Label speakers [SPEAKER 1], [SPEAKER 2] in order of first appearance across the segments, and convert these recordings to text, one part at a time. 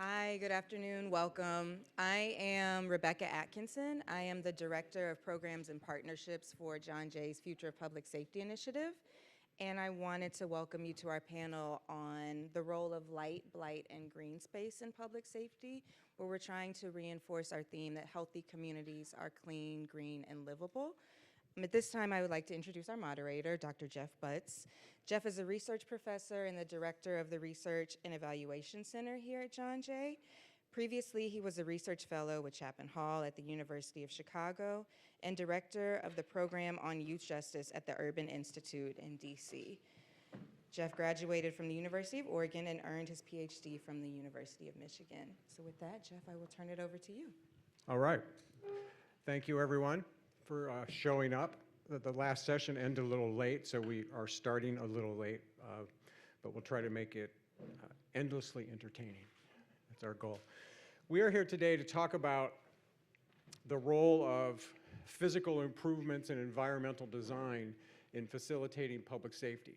[SPEAKER 1] Hi, good afternoon, welcome. I am Rebecca Atkinson. I am the Director of Programs and Partnerships for John Jay's Future of Public Safety Initiative, and I wanted to welcome you to our panel on the role of light, blight, and green space in public safety, where we're trying to reinforce our theme that healthy communities are clean, green, and livable. At this time, I would like to introduce our moderator, Dr. Jeff Butts. Jeff is a research professor and the director of the Research and Evaluation Center here at John Jay. Previously, he was a research fellow with Chapman Hall at the University of Chicago and director of the program on youth justice at the Urban Institute in DC. Jeff graduated from the University of Oregon and earned his PhD from the University of Michigan. So with that, Jeff, I will turn it over to you.
[SPEAKER 2] All right. Thank you, everyone, for showing up. The last session ended a little late, so we are starting a little late, but we'll try to make it endlessly entertaining. That's our goal. We are here today to talk about the role of physical improvements and environmental design in facilitating public safety.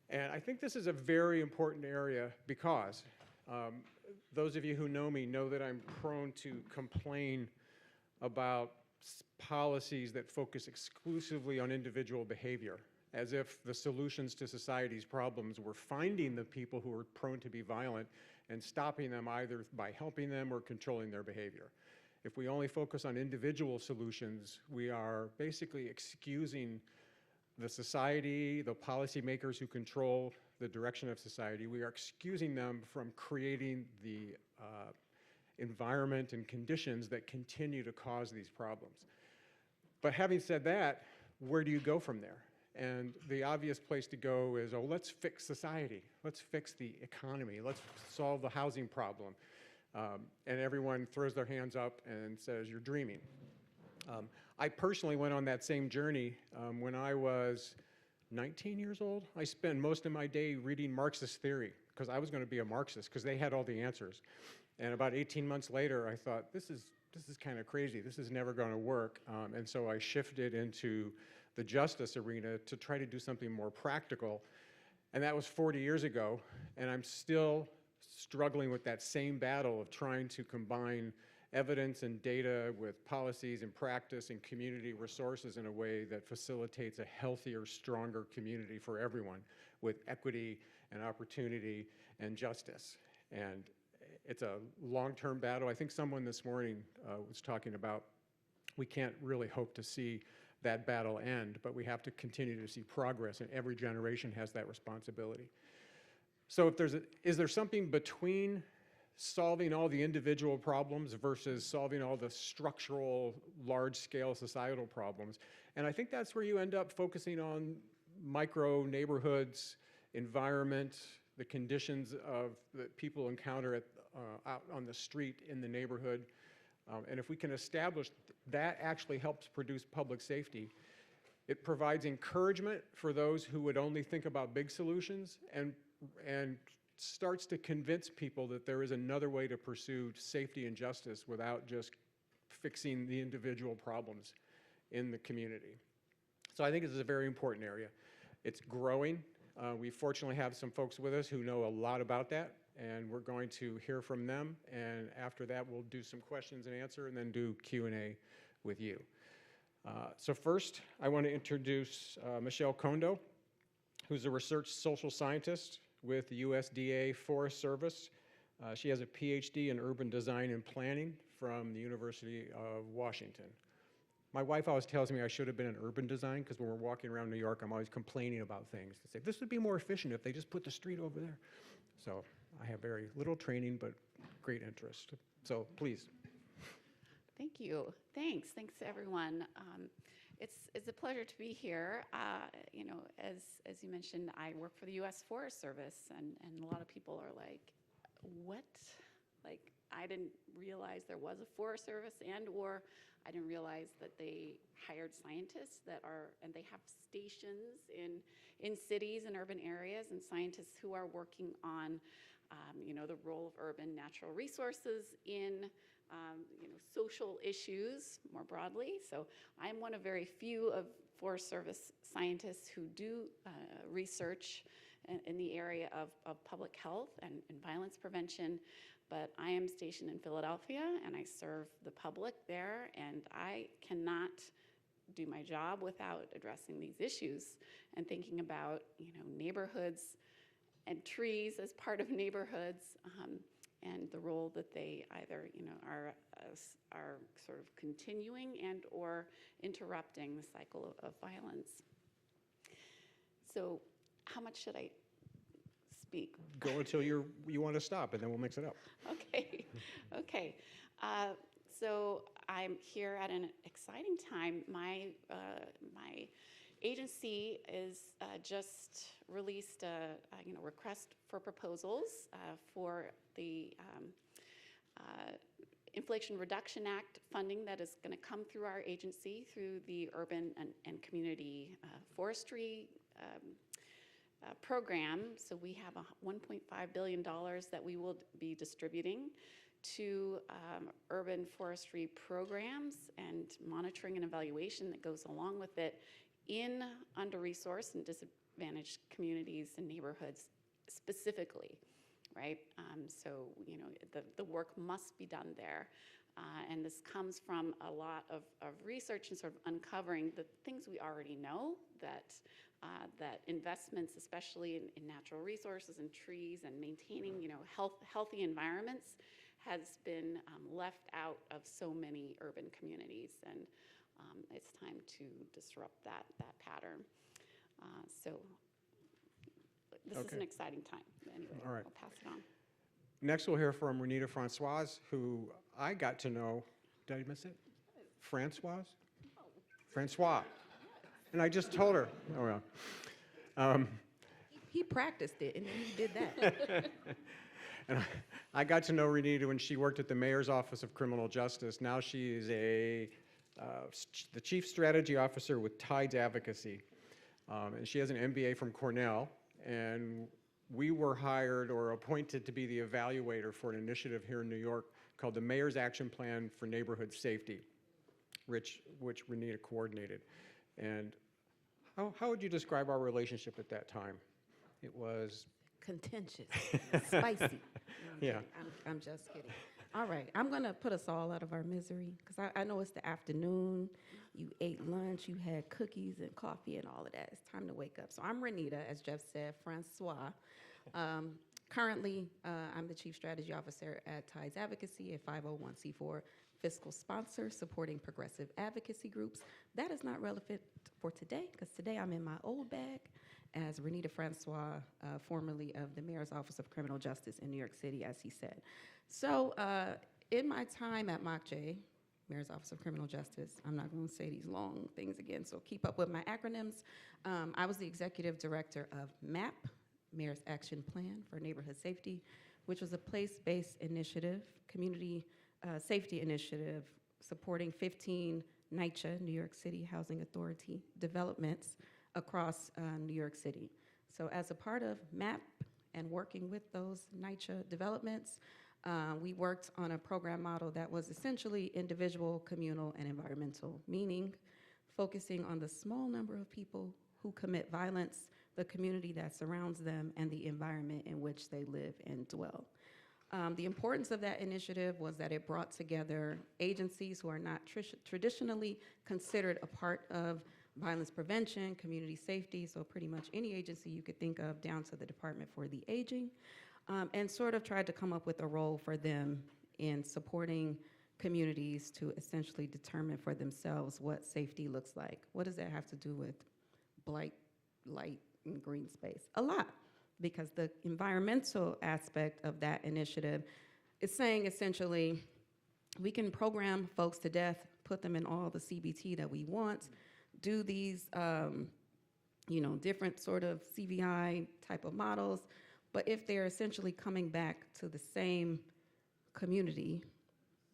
[SPEAKER 2] And I think this is a very important area because those of you who know me know that I'm prone to complain about policies that focus exclusively on individual behavior, as if the solutions to society's problems were finding the people who are prone to be violent and stopping them either by helping them or controlling their behavior. If we only focus on individual solutions, we are basically excusing the society, the policymakers who control the direction of society. We are excusing them from creating the environment and conditions that continue to cause these problems. But having said that, where do you go from there? And the obvious place to go is, oh, let's fix society. Let's fix the economy. Let's solve the housing problem. And everyone throws their hands up and says, you're dreaming. I personally went on that same journey when I was 19 years old. I spent most of my day reading Marxist theory because I was going to be a Marxist because they had all the answers. And about 18 months later, I thought, this is kind of crazy. This is never going to work. And so I shifted into the justice arena to try to do something more practical. And that was 40 years ago. And I'm still struggling with that same battle of trying to combine evidence and data with policies and practice and community resources in a way that facilitates a healthier, stronger community for everyone with equity and opportunity and justice. And it's a long-term battle. I think someone this morning was talking about we can't really hope to see that battle end, but we have to continue to see progress, and every generation has that responsibility. So if is there something between solving all the individual problems versus solving all the structural, large-scale societal problems? And I think that's where you end up focusing on micro neighborhoods, environment, the conditions that people encounter out on the street in the neighborhood. And if we can establish that actually helps produce public safety, it provides encouragement for those who would only think about big solutions and starts to convince people that there is another way to pursue safety and justice without just fixing the individual problems in the community. So I think this is a very important area. It's growing. We fortunately have some folks with us who know a lot about that, and we're going to hear from them, and after that we'll do some questions and answer and then do Q&A with you. So first I want to introduce Michelle Kondo, who's a research social scientist with the USDA Forest Service. She has a PhD in urban design and planning from the University of Washington. My wife always tells me I should have been in urban design because when we're walking around New York, I'm always complaining about things. They say, this would be more efficient if they just put the street over there. So I have very little training, but great interest. So please.
[SPEAKER 3] Thank you. Thanks to everyone. It's a pleasure to be here. You know, as you mentioned, I work for the U.S. Forest Service, and a lot of people are like, what? Like, I didn't realize there was a Forest Service, or I didn't realize that they hired scientists and they have stations in cities and urban areas, and scientists who are working on, you know, the role of urban natural resources in, you know, social issues more broadly. So I'm one of very few of Forest Service scientists who do research in the area of public health and violence prevention. but I am stationed in Philadelphia, and I serve the public there, and I cannot do my job without addressing these issues and thinking about, neighborhoods and trees as part of neighborhoods, and the role that they either, are sort of continuing and or interrupting the cycle of violence. So how much should I speak?
[SPEAKER 2] Go until you want to stop, and then we'll mix it up.
[SPEAKER 3] Okay, okay. So I'm here at an exciting time. My agency is just released a request for proposals for the Inflation Reduction Act funding that is going to come through our agency through the Urban and Community Forestry program. So we have $1.5 billion that we will be distributing to urban forestry programs and monitoring and evaluation that goes along with it in under-resourced and disadvantaged communities and neighborhoods specifically, right? So, the work must be done there. And this comes from a lot of research and sort of uncovering the things we already know, that investments, especially in natural resources and trees and maintaining, healthy environments, has been left out of so many urban communities, and it's time to disrupt that pattern. So this is an exciting time. Anyway,
[SPEAKER 2] All right.
[SPEAKER 3] I'll pass it on.
[SPEAKER 2] Next, we'll hear from Renita Francoise, who I got to know. Did I miss it? Francoise? Francois. And I just told her. Oh, yeah.
[SPEAKER 4] He practiced it, and then he did that.
[SPEAKER 2] And I got to know Renita when she worked at the Mayor's Office of Criminal Justice. Now she is the Chief Strategy Officer with Tides Advocacy. And she has an MBA from Cornell. And we were hired or appointed to be the evaluator for an initiative here in New York called the Mayor's Action Plan for Neighborhood Safety, which Renita coordinated. And how would you describe our relationship at that time? It was
[SPEAKER 4] Contentious, spicy. No,
[SPEAKER 2] Yeah.
[SPEAKER 4] I'm just kidding. All right, I'm going to put us all out of our misery, because I know it's the afternoon. You ate lunch, you had cookies and coffee and all of that. It's time to wake up. So I'm Renita, as Jeff said, Francois. Currently, I'm the Chief Strategy Officer at Tides Advocacy, a 501c4 fiscal sponsor supporting progressive advocacy groups. That is not relevant for today, because today I'm in my old bag as Renita Francois, formerly of the Mayor's Office of Criminal Justice in New York City, as he said. So in my time at MOCJ, Mayor's Office of Criminal Justice, I'm not going to say these long things again, so keep up with my acronyms. I was the executive director of MAP, Mayor's Action Plan for Neighborhood Safety, which was a place-based initiative, community safety initiative, supporting 15 NYCHA, New York City Housing Authority, developments across New York City. So as a part of MAP and working with those NYCHA developments, we worked on a program model that was essentially individual, communal, and environmental, meaning focusing on the small number of people who commit violence, the community that surrounds them, and the environment in which they live and dwell. The importance of that initiative was that it brought together agencies who are not traditionally considered a part of violence prevention, community safety, so pretty much any agency you could think of, down to the Department for the Aging, and sort of tried to come up with a role for them in supporting communities to essentially determine for themselves what safety looks like. What does that have to do with blight, light, and green space? A lot, because the environmental aspect of that initiative is saying essentially, we can program folks to death, put them in all the CBT that we want, do these, different sort of CVI type of models, but if they're essentially coming back to the same community,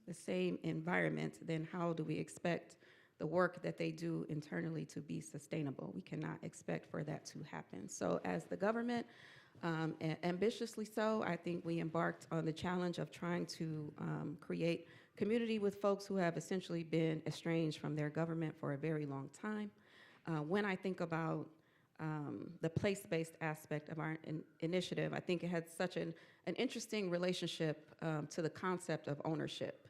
[SPEAKER 4] the same environment, then how do we expect the work that they do internally to be sustainable? We cannot expect for that to happen. So as the government, ambitiously so, I think we embarked on the challenge of trying to create community with folks who have essentially been estranged from their government for a very long time. When I think about the place-based aspect of our initiative. I think it had such an interesting relationship to the concept of ownership.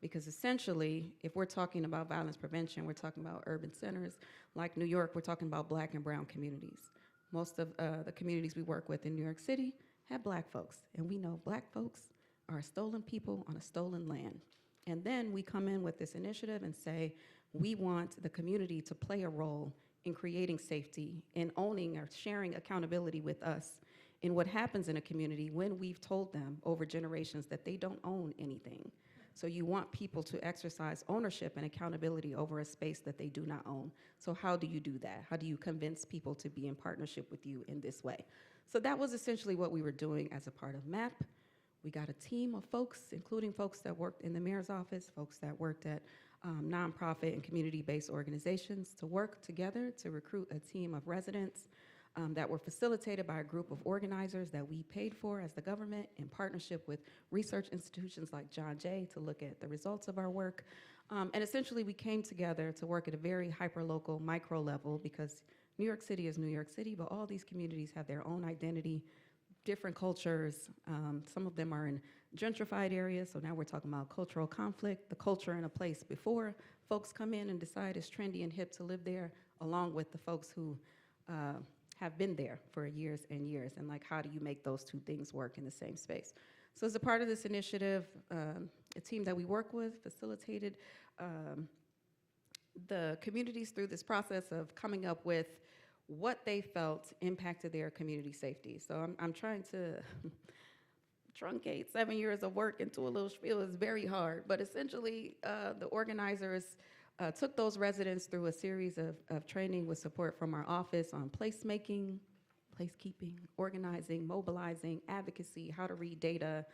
[SPEAKER 4] Because essentially, if we're talking about violence prevention, we're talking about urban centers. Like New York, we're talking about Black and brown communities. Most of the communities we work with in New York City have Black folks. And we know Black folks are a stolen people on a stolen land. And then we come in with this initiative and say, we want the community to play a role in creating safety, in owning or sharing accountability with us in what happens in a community when we've told them over generations that they don't own anything. So you want people to exercise ownership and accountability over a space that they do not own. So how do you do that? How do you convince people to be in partnership with you in this way? So that was essentially what we were doing as a part of MAP. We got a team of folks, including folks that worked in the mayor's office, folks that worked at nonprofit and community-based organizations, to work together to recruit a team of residents that were facilitated by a group of organizers that we paid for as the government in partnership with research institutions like John Jay to look at the results of our work. And essentially we came together to work at a very hyper-local micro level, because New York City is New York City, but all these communities have their own identity, different cultures. Some of them are in gentrified areas, so now we're talking about cultural conflict, the culture in a place before folks come in and decide it's trendy and hip to live there, along with the folks who have been there for years and years, and like, how do you make those two things work in the same space? So as a part of this initiative, a team that we work with facilitated the communities through this process of coming up with what they felt impacted their community safety. So I'm trying to truncate 7 years of work into a little spiel. Is very hard, but essentially the organizers took those residents through a series of training with support from our office on placemaking, placekeeping, organizing, mobilizing, advocacy, how to read data.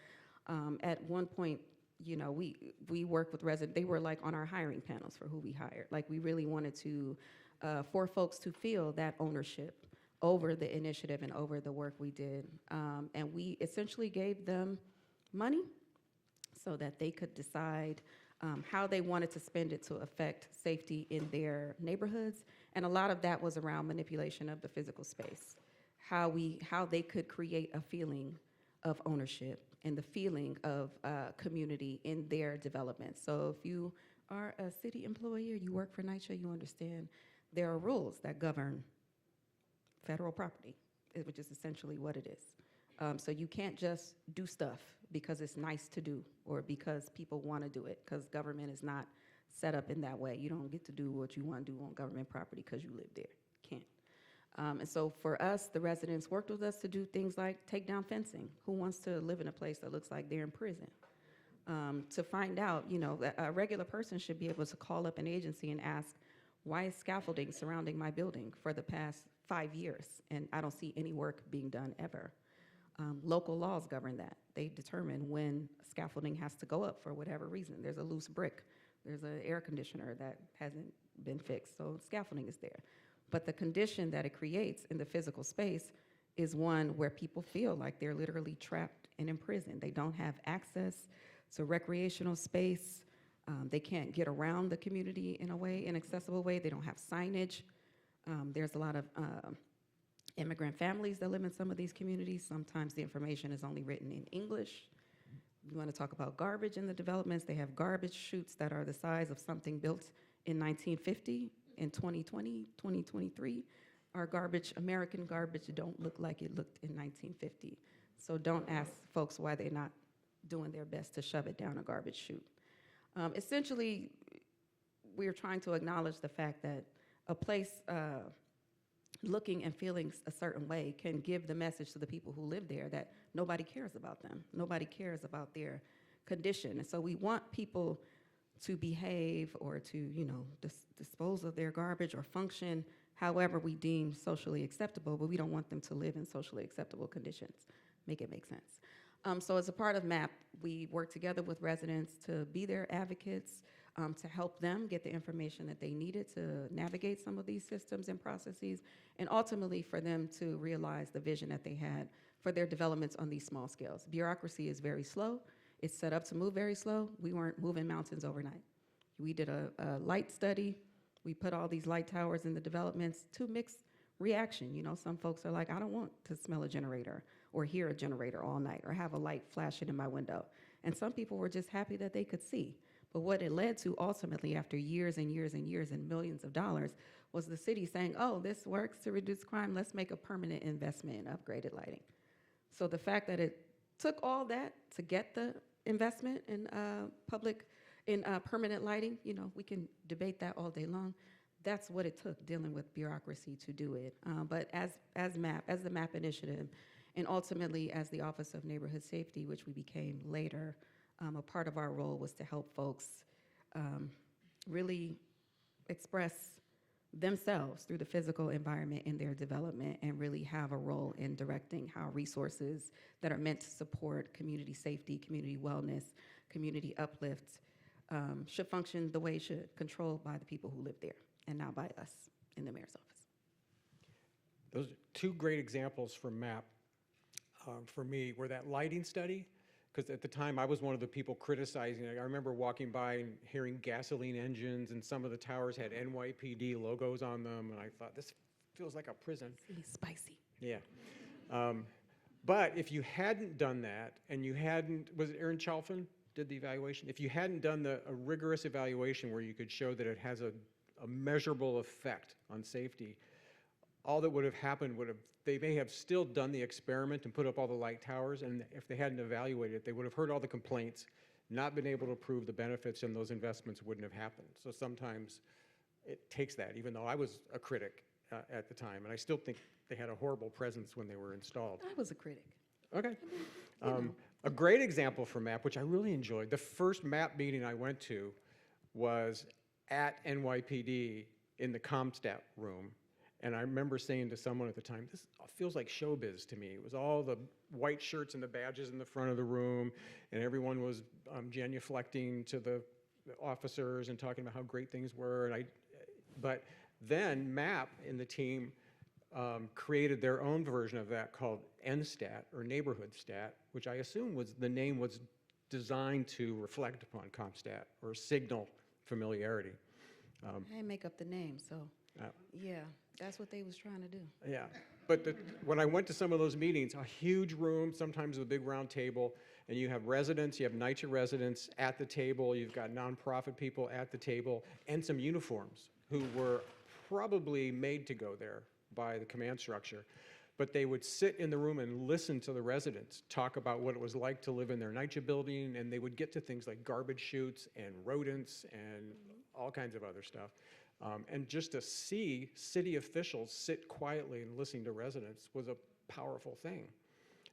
[SPEAKER 4] At one point, you know, we worked with residents. They were like on our hiring panels for who we hired. Like, we really wanted to, for folks to feel that ownership over the initiative and over the work we did. And we essentially gave them money so that they could decide how they wanted to spend it to affect safety in their neighborhoods. And a lot of that was around manipulation of the physical space, how they could create a feeling of ownership and the feeling of community in their development. So if you are a city employee or you work for NYCHA, you understand there are rules that govern federal property, which is essentially what it is. So you can't just do stuff because it's nice to do or because people want to do it, because government is not set up in that way. You don't get to do what you want to do on government property because you live there. Can't. And so for us, the residents worked with us to do things like take down fencing. Who wants to live in a place that looks like they're in prison? To find out, you know, that a regular person should be able to call up an agency and ask, why is scaffolding surrounding my building for the past 5 years? And I don't see any work being done ever. Local laws govern that. They determine when scaffolding has to go up for whatever reason. There's a loose brick. There's an air conditioner that hasn't been fixed, so scaffolding is there. But the condition that it creates in the physical space is one where people feel like they're literally trapped and imprisoned. They don't have access to recreational space. They can't get around the community in a way, an accessible way. They don't have signage. There's a lot of immigrant families that live in some of these communities. Sometimes the information is only written in English. You want to talk about garbage in the developments. They have garbage chutes that are the size of something built in 1950. In 2020, 2023, our garbage, American garbage, don't look like it looked in 1950. So don't ask folks why they're not doing their best to shove it down a garbage chute. Essentially, we're trying to acknowledge the fact that a place looking and feeling a certain way can give the message to the people who live there that nobody cares about them. Nobody cares about their condition. And so we want people to behave or to, you know, dispose of their garbage or function however we deem socially acceptable, but we don't want them to live in socially acceptable conditions. Make it make sense. So as a part of MAP, we work together with residents to be their advocates, to help them get the information that they needed to navigate some of these systems and processes, and ultimately for them to realize the vision that they had for their developments on these small scales. Bureaucracy is very slow. It's set up to move very slow. We weren't moving mountains overnight. We did a light study. We put all these light towers in the developments to mixed reaction. You know, some folks are like, I don't want to smell a generator or hear a generator all night or have a light flashing in my window. And some people were just happy that they could see. But what it led to ultimately, after years and years and years and millions of dollars, was the city saying, oh, this works to reduce crime, let's make a permanent investment in upgraded lighting. So the fact that it took all that to get the investment in permanent lighting, you know, we can debate that all day long. That's what it took, dealing with bureaucracy to do it. But as the MAP initiative, and ultimately as the Office of Neighborhood Safety, which we became later, a part of our role was to help folks really express themselves through the physical environment in their development and really have a role in directing how resources that are meant to support community safety, community wellness, community uplift should function the way it should, controlled by the people who live there and not by us in the mayor's office.
[SPEAKER 2] Those are two great examples from MAP for me were that lighting study, because at the time I was one of the people criticizing it. I remember walking by and hearing gasoline engines, and some of the towers had NYPD logos on them, and I thought, this feels like a prison.
[SPEAKER 4] Really spicy.
[SPEAKER 2] Yeah. But if you hadn't done that, and you hadn't, was it Aaron Chalfin did the evaluation? If you hadn't done a rigorous evaluation where you could show that it has a measurable effect on safety, all that would have happened would have, they may have still done the experiment and put up all the light towers, and if they hadn't evaluated it, they would have heard all the complaints, not been able to prove the benefits, and those investments wouldn't have happened. So sometimes it takes that, even though I was a critic at the time, and I still think they had a horrible presence when they were installed.
[SPEAKER 4] I was a critic.
[SPEAKER 2] Okay. A great example for MAP, which I really enjoyed, the first MAP meeting I went to was at NYPD in the ComStat room. And I remember saying to someone at the time, this feels like showbiz to me. It was all the white shirts and the badges in the front of the room, and everyone was genuflecting to the officers and talking about how great things were. But then MAP and the team created their own version of that called NSTAT, or Neighborhood Stat, which I assume was the name was designed to reflect upon ComStat or signal familiarity.
[SPEAKER 4] I didn't make up the name, so yeah, that's what they was trying to do.
[SPEAKER 2] Yeah, but when I went to some of those meetings, a huge room, sometimes with a big round table, and you have residents, you have NYCHA residents at the table, you've got nonprofit people at the table, and some uniforms who were probably made to go there by the command structure. But they would sit in the room and listen to the residents talk about what it was like to live in their NYCHA building, and they would get to things like garbage chutes and rodents and all kinds of other stuff. And just to see city officials sit quietly and listening to residents was a powerful thing.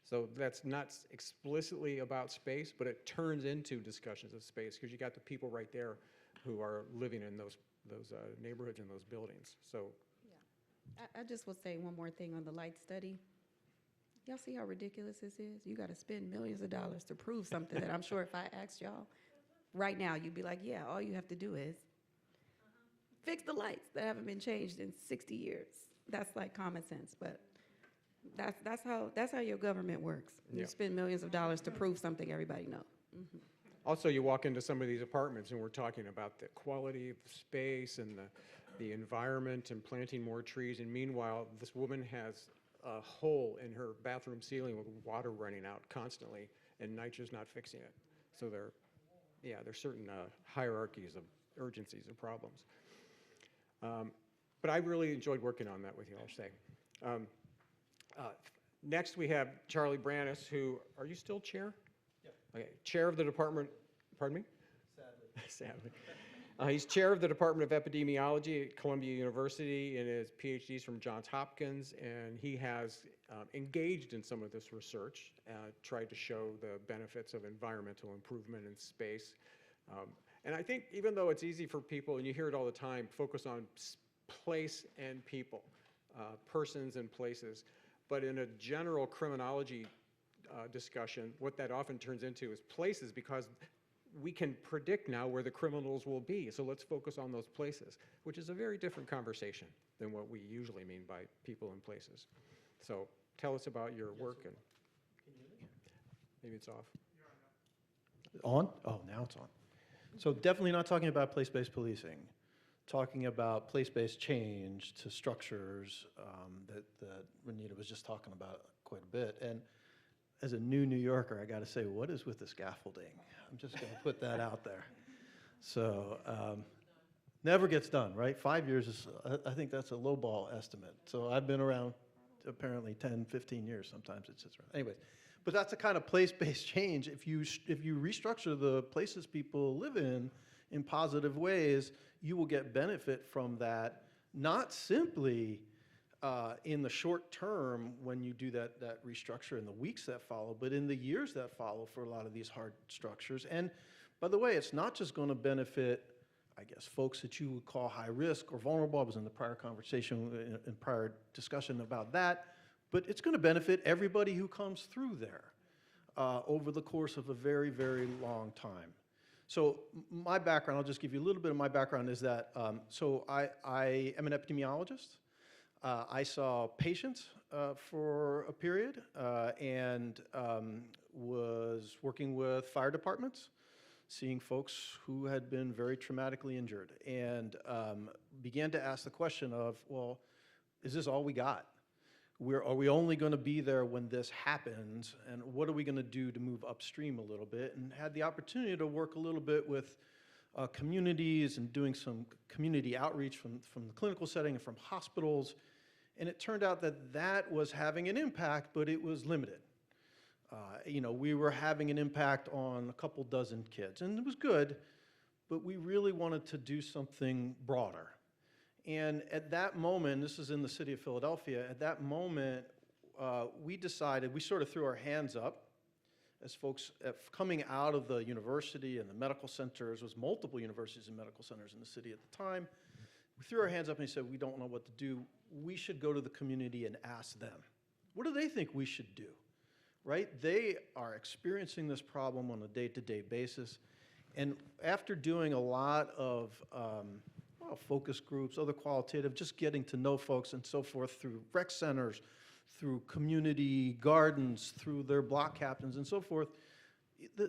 [SPEAKER 2] So that's not explicitly about space, but it turns into discussions of space because you got the people right there who are living in those neighborhoods and those buildings. So.
[SPEAKER 4] I just will say one more thing on the light study. Y'all see how ridiculous this is? You got to spend millions of dollars to prove something that I'm sure if I asked y'all right now, you'd be like, yeah, all you have to do is fix the lights that haven't been changed in 60 years. That's like common sense, but that's how your government works. You spend millions of dollars to prove something everybody knows. Mm-hmm.
[SPEAKER 2] Also, you walk into some of these apartments and we're talking about the quality of the space and the environment and planting more trees. And meanwhile, this woman has a hole in her bathroom ceiling with water running out constantly, and NYCHA's not fixing it. So there's certain hierarchies of urgencies and problems. But I really enjoyed working on that with you, I'll say. Next, we have Charlie Brannis, who, are you still chair?
[SPEAKER 5] Yep.
[SPEAKER 2] Okay, chair of the department, pardon me?
[SPEAKER 5] Sadly.
[SPEAKER 2] Sadly. He's chair of the Department of Epidemiology at Columbia University and his PhDs from Johns Hopkins, and he has engaged in some of this research, tried to show the benefits of environmental improvement in space. And I think even though it's easy for people, and you hear it all the time, focus on place and people, persons and places, but in a general criminology discussion, what that often turns into is places, because we can predict now where the criminals will be, so let's focus on those places, which is a very different conversation than what we usually mean by people and places. So tell us about your work. And
[SPEAKER 5] Can you hear me?
[SPEAKER 2] maybe it's off.
[SPEAKER 5] On? Oh, now it's on. So definitely not talking about place-based policing. talking about place-based change to structures that Renita was just talking about quite a bit. And as a new New Yorker, I got to say, what is with the scaffolding? I'm just going to put that out there. So never gets done, right? 5 years is, I think that's a lowball estimate. So I've been around apparently 10, 15 years. Sometimes it sits around. Anyways, but that's the kind of place-based change. If you restructure the places people live in positive ways, you will get benefit from that, not simply in the short term when you do that restructure in the weeks that follow, but in the years that follow for a lot of these hard structures. And by the way, it's not just going to benefit, I guess, folks that you would call high risk or vulnerable. I was in the prior conversation, in prior discussion about that, but it's going to benefit everybody who comes through there over the course of a very, very long time. So my background, I'll just give you a little bit of my background, is that, so I am an epidemiologist. I saw patients for a period and was working with fire departments, seeing folks who had been very traumatically injured, and began to ask the question of, well, is this all we got? Are we only going to be there when this happens, and what are we going to do to move upstream a little bit? And had the opportunity to work a little bit with communities and doing some community outreach from the clinical setting and from hospitals, and it turned out that that was having an impact, but it was limited. We were having an impact on a couple dozen kids, and it was good, but we really wanted to do something broader. And at that moment, this is in the city of Philadelphia, at that moment, we decided, we sort of threw our hands up as folks coming out of the university and the medical centers, was multiple universities and medical centers in the city at the time. We threw our hands up and said, we don't know what to do. We should go to the community and ask them. What do they think we should do? Right? They are experiencing this problem on a day-to-day basis. And after doing a lot of focus groups, other qualitative, just getting to know folks and so forth through rec centers, through community gardens, through their block captains and so forth,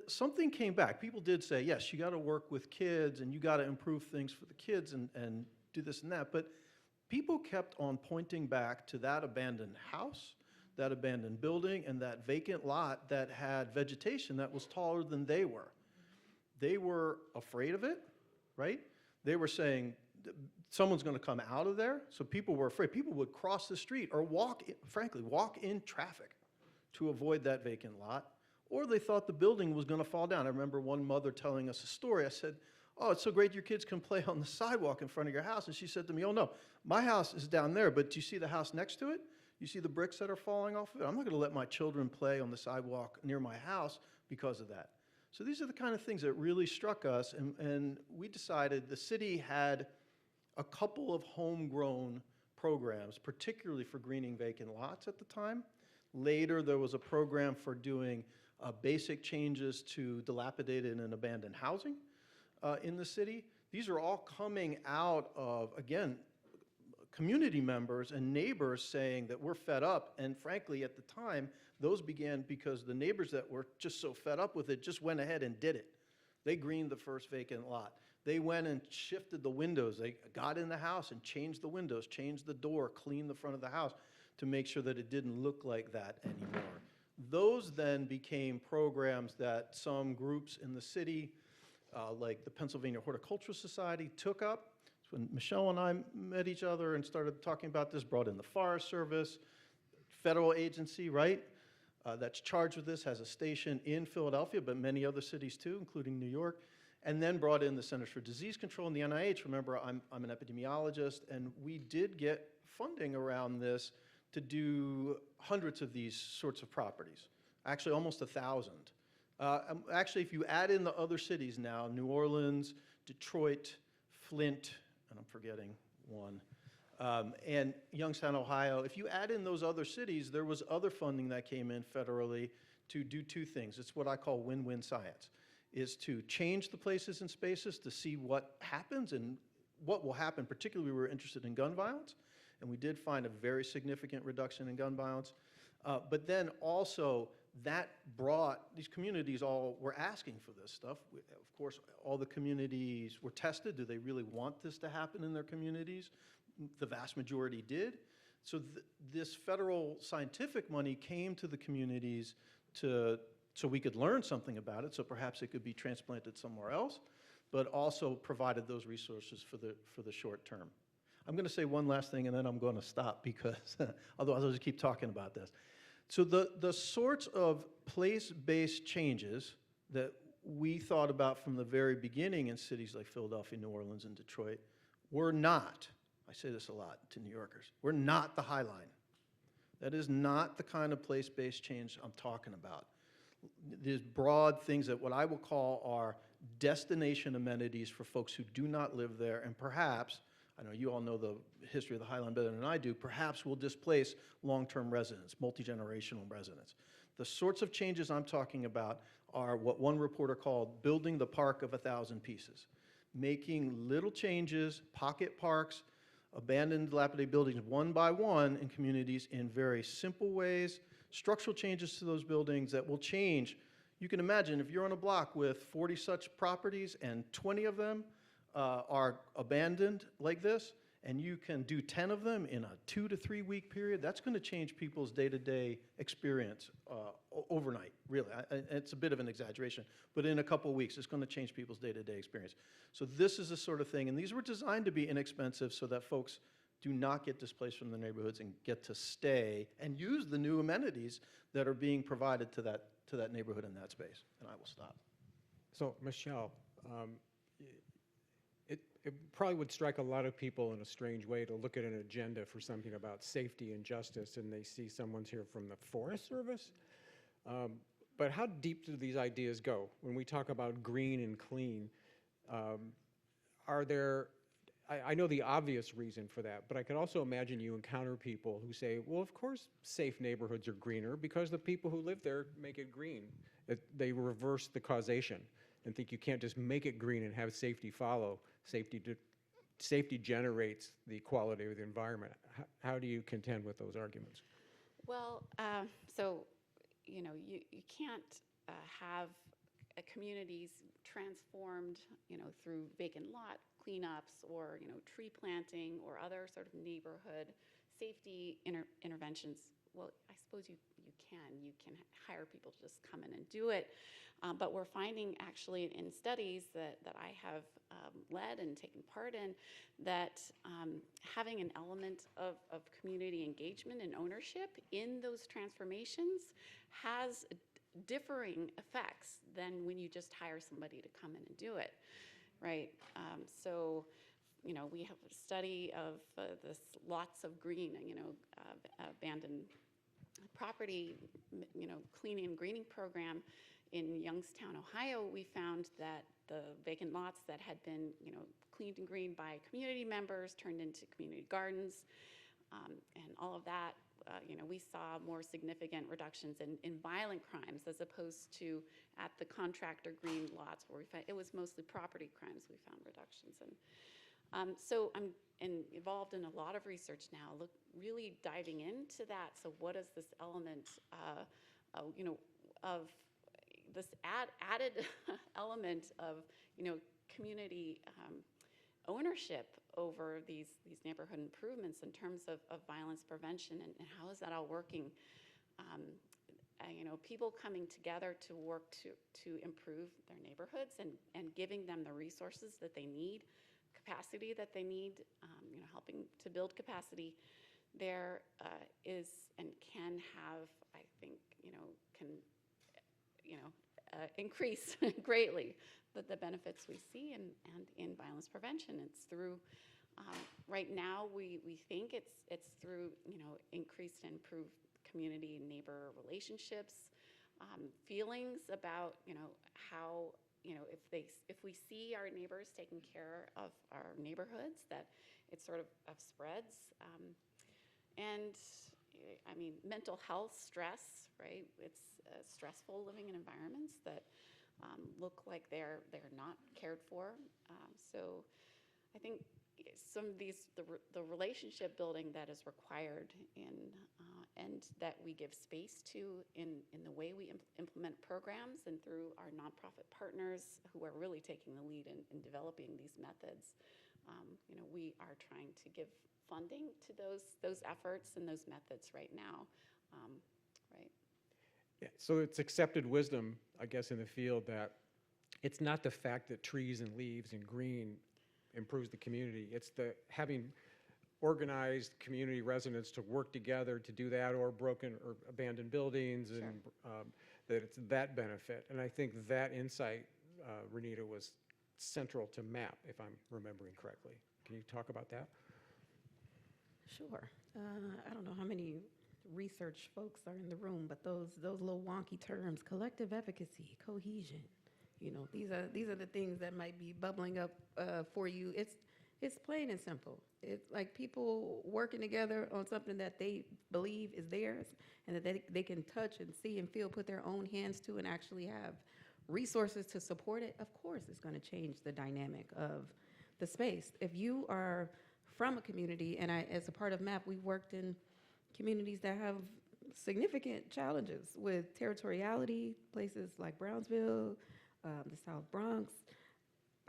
[SPEAKER 5] something came back. People did say, yes, you got to work with kids and you got to improve things for the kids and do this and that. But people kept on pointing back to that abandoned house, that abandoned building, and that vacant lot that had vegetation that was taller than they were. They were afraid of it, right? They were saying, someone's going to come out of there. So people were afraid. People would cross the street or walk in traffic to avoid that vacant lot. Or they thought the building was going to fall down. I remember one mother telling us a story. I said, oh, it's so great your kids can play on the sidewalk in front of your house. And she said to me, oh, no, my house is down there, but do you see the house next to it? You see the bricks that are falling off of it? I'm not going to let my children play on the sidewalk near my house because of that. So these are the kind of things that really struck us, and we decided the city had a couple of homegrown programs, particularly for greening vacant lots at the time. Later, there was a program for doing basic changes to dilapidated and abandoned housing in the city. These are all coming out of, again, community members and neighbors saying that we're fed up, and frankly, at the time, those began because the neighbors that were just so fed up with it just went ahead and did it. They greened the first vacant lot. They went and shifted the windows. They got in the house and changed the windows, changed the door, cleaned the front of the house to make sure that it didn't look like that anymore. Those then became programs that some groups in the city, like the Pennsylvania Horticultural Society, took up. So when Michelle and I met each other and started talking about this, brought in the Forest Service, federal agency, right? That's charged with this, has a station in Philadelphia, but many other cities too, including New York, and then brought in the Centers for Disease Control and the NIH. Remember, I'm an epidemiologist, and we did get funding around this to do hundreds of these sorts of properties, actually almost 1,000. Actually, if you add in the other cities now, New Orleans, Detroit, Flint, and I'm forgetting one, and Youngstown, Ohio. If you add in those other cities, there was other funding that came in federally to do two things. It's what I call win-win science, is to change the places and spaces to see what happens and what will happen. Particularly, we were interested in gun violence, and we did find a very significant reduction in gun violence. But then also, that brought, these communities all were asking for this stuff. Of course, all the communities were tested. Do they really want this to happen in their communities? The vast majority did. So this federal scientific money came to the communities so we could learn something about it, so perhaps it could be transplanted somewhere else, but also provided those resources for the short term. I'm going to say one last thing, and then I'm going to stop, because otherwise I'll just keep talking about this. So the sorts of place-based changes that we thought about from the very beginning in cities like Philadelphia, New Orleans, and Detroit were not, I say this a lot to New Yorkers, we're not the High Line. That is not the kind of place-based change I'm talking about. There's broad things that what I will call are destination amenities for folks who do not live there, and perhaps, I know you all know the history of the High Line better than I do, perhaps will displace long-term residents, multi-generational residents. The sorts of changes I'm talking about are what one reporter called building the park of 1,000 pieces, making little changes, pocket parks, abandoned, dilapidated buildings one by one in communities in very simple ways, structural changes to those buildings that will change. You can imagine if you're on a block with 40 such properties and 20 of them are abandoned like this, and you can do 10 of them in a 2 to 3 week period, that's going to change people's day-to-day experience overnight, really. It's a bit of an exaggeration, but in a couple of weeks, it's going to change people's day-to-day experience. So this is the sort of thing, and these were designed to be inexpensive so that folks do not get displaced from their neighborhoods and get to stay and use the new amenities that are being provided to that neighborhood in that space. And I will stop.
[SPEAKER 2] So, Michelle, it probably would strike a lot of people in a strange way to look at an agenda for something about safety and justice, and they see someone's here from the Forest Service. But how deep do these ideas go? When we talk about green and clean, are there, I know the obvious reason for that, but I could also imagine you encounter people who say, well, of course safe neighborhoods are greener because the people who live there make it green. They reverse the causation and think you can't just make it green and have safety follow. Safety generates the quality of the environment. How do you contend with those arguments?
[SPEAKER 3] Well, so, you know, you can't have communities transformed, you know, through vacant lot cleanups or, you know, tree planting or other sort of neighborhood safety interventions. Well, I suppose you can hire people to just come in and do it. But we're finding actually in studies that I have led and taken part in that having an element of community engagement and ownership in those transformations has differing effects than when you just hire somebody to come in and do it, right? So, you know, we have a study of this lots of green, you know, abandoned property, you know, cleaning and greening program in Youngstown, Ohio. We found that the vacant lots that had been, you know, cleaned and greened by community members turned into community gardens, and all of that. You know, we saw more significant reductions in violent crimes as opposed to at the contractor green lots where we found it was mostly property crimes we found reductions in. So I'm involved in a lot of research now, really diving into that. So what is this element, you know, of this added element of, you know, community ownership over these neighborhood improvements in terms of violence prevention, and how is that all working? You know, people coming together to work to improve their neighborhoods and giving them the resources that they need, capacity that they need, you know, helping to build capacity there is and can have, I think, you know, can, you know, increase greatly the benefits we see in violence prevention. It's through, right now we think it's through, you know, increased and improved community and neighbor relationships, feelings about, you know, how, you know, if we see our neighbors taking care of our neighborhoods, that it sort of spreads. And I mean, mental health, stress, right? It's stressful living in environments that look like they're not cared for. So I think, some of these, the relationship building that is required and that we give space to in the way we implement programs and through our nonprofit partners who are really taking the lead in developing these methods. We are trying to give funding to those efforts and those methods right now, right?
[SPEAKER 2] Yeah, so it's accepted wisdom, I guess, in the field that it's not the fact that trees and leaves and green improves the community. It's the having organized community residents to work together to do that, or broken or abandoned buildings, and that it's that benefit. And I think that insight, Renita, was central to MAP, if I'm remembering correctly. Can you talk about that?
[SPEAKER 4] Sure. I don't know how many research folks are in the room, but those little wonky terms, collective efficacy, cohesion, these are the things that might be bubbling up for you. It's plain and simple. It's like people working together on something that they believe is theirs and that they can touch and see and feel, put their own hands to, and actually have resources to support it. Of course, it's going to change the dynamic of the space. If you are from a community, and as a part of MAP, we've worked in communities that have significant challenges with territoriality, places like Brownsville, the South Bronx.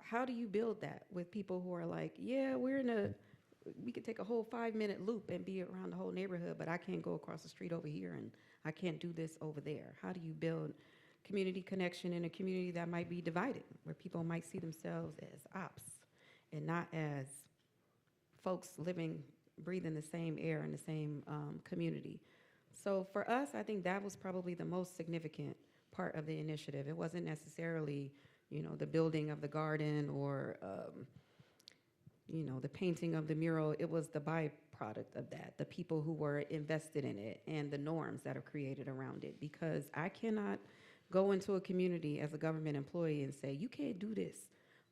[SPEAKER 4] How do you build that with people who are like, yeah, we could take a whole 5-minute loop and be around the whole neighborhood, but I can't go across the street over here and I can't do this over there. How do you build community connection in a community that might be divided, where people might see themselves as ops and not as folks breathing the same air in the same community? So for us, I think that was probably the most significant part of the initiative. It wasn't necessarily, the building of the garden or, the painting of the mural. It was the byproduct of that, the people who were invested in it and the norms that are created around it. Because I cannot go into a community as a government employee and say, you can't do this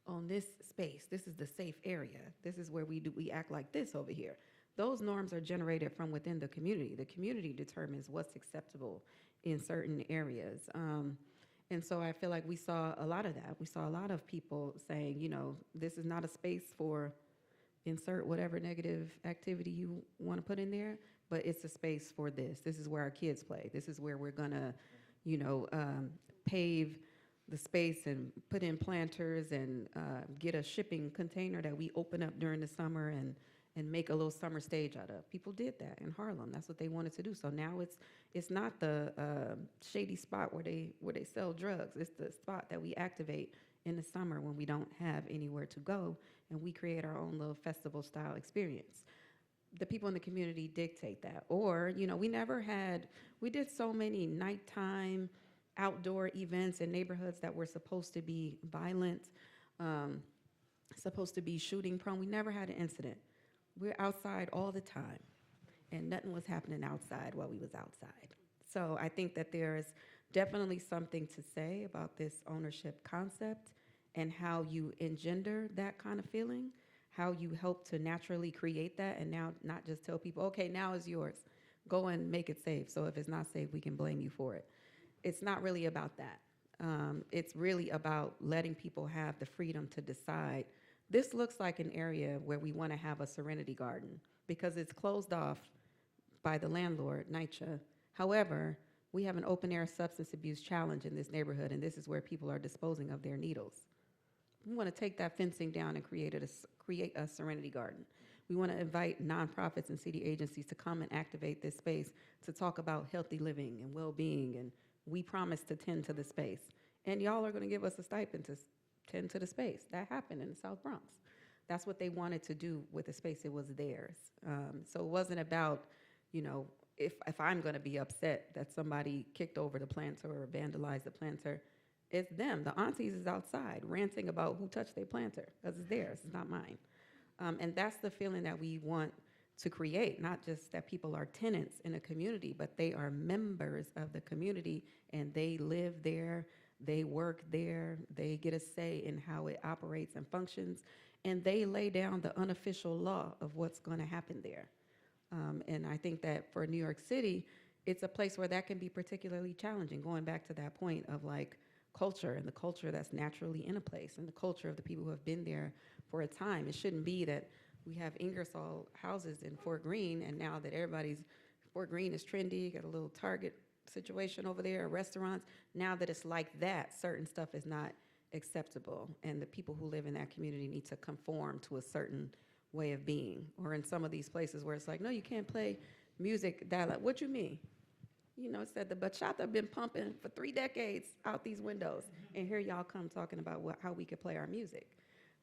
[SPEAKER 4] on this space. This is the safe area. This is where we act like this over here. Those norms are generated from within the community. The community determines what's acceptable in certain areas. And so I feel like we saw a lot of that. We saw a lot of people saying, this is not a space for insert whatever negative activity you want to put in there, but it's a space for this. This is where our kids play. This is where we're going to, pave the space and put in planters and get a shipping container that we open up during the summer and make a little summer stage out of. People did that in Harlem. That's what they wanted to do. So now it's not the shady spot where they sell drugs. It's the spot that we activate in the summer when we don't have anywhere to go, and we create our own little festival style experience. The people in the community dictate that. Or, we did so many nighttime outdoor events in neighborhoods that were supposed to be violent, supposed to be shooting prone. We never had an incident. We're outside all the time, and nothing was happening outside while we was outside. So I think that there's definitely something to say about this ownership concept and how you engender that kind of feeling, how you help to naturally create that, and now not just tell people, okay, now it's yours. Go and make it safe. So if it's not safe, we can blame you for it. It's not really about that. It's really about letting people have the freedom to decide, this looks like an area where we want to have a serenity garden because it's closed off by the landlord, NYCHA. However, we have an open air substance abuse challenge in this neighborhood, and this is where people are disposing of their needles. We want to take that fencing down and create a serenity garden. We want to invite nonprofits and city agencies to come and activate this space to talk about healthy living and well-being, and we promise to tend to the space. And y'all are going to give us a stipend to tend to the space. That happened in the South Bronx. That's what they wanted to do with the space. It was theirs. So it wasn't about, if I'm going to be upset that somebody kicked over the planter or vandalized the planter, it's them. The aunties is outside ranting about who touched their planter because it's theirs. It's not mine. And that's the feeling that we want to create, not just that people are tenants in a community, but they are members of the community and they live there, they work there, they get a say in how it operates and functions, and they lay down the unofficial law of what's going to happen there. And I think that for New York City, it's a place where that can be particularly challenging, going back to that point of like culture and the culture that's naturally in a place and the culture of the people who have been there for a time. It shouldn't be that We have Ingersoll houses in Fort Greene, and now that Fort Greene is trendy, got a little Target situation over there, restaurants. Now that it's like that, certain stuff is not acceptable, and the people who live in that community need to conform to a certain way of being. Or in some of these places where it's like, no, you can't play music that, like, what you mean? You know, it said the bachata been pumping for 3 decades out these windows, and here y'all come talking about how we could play our music.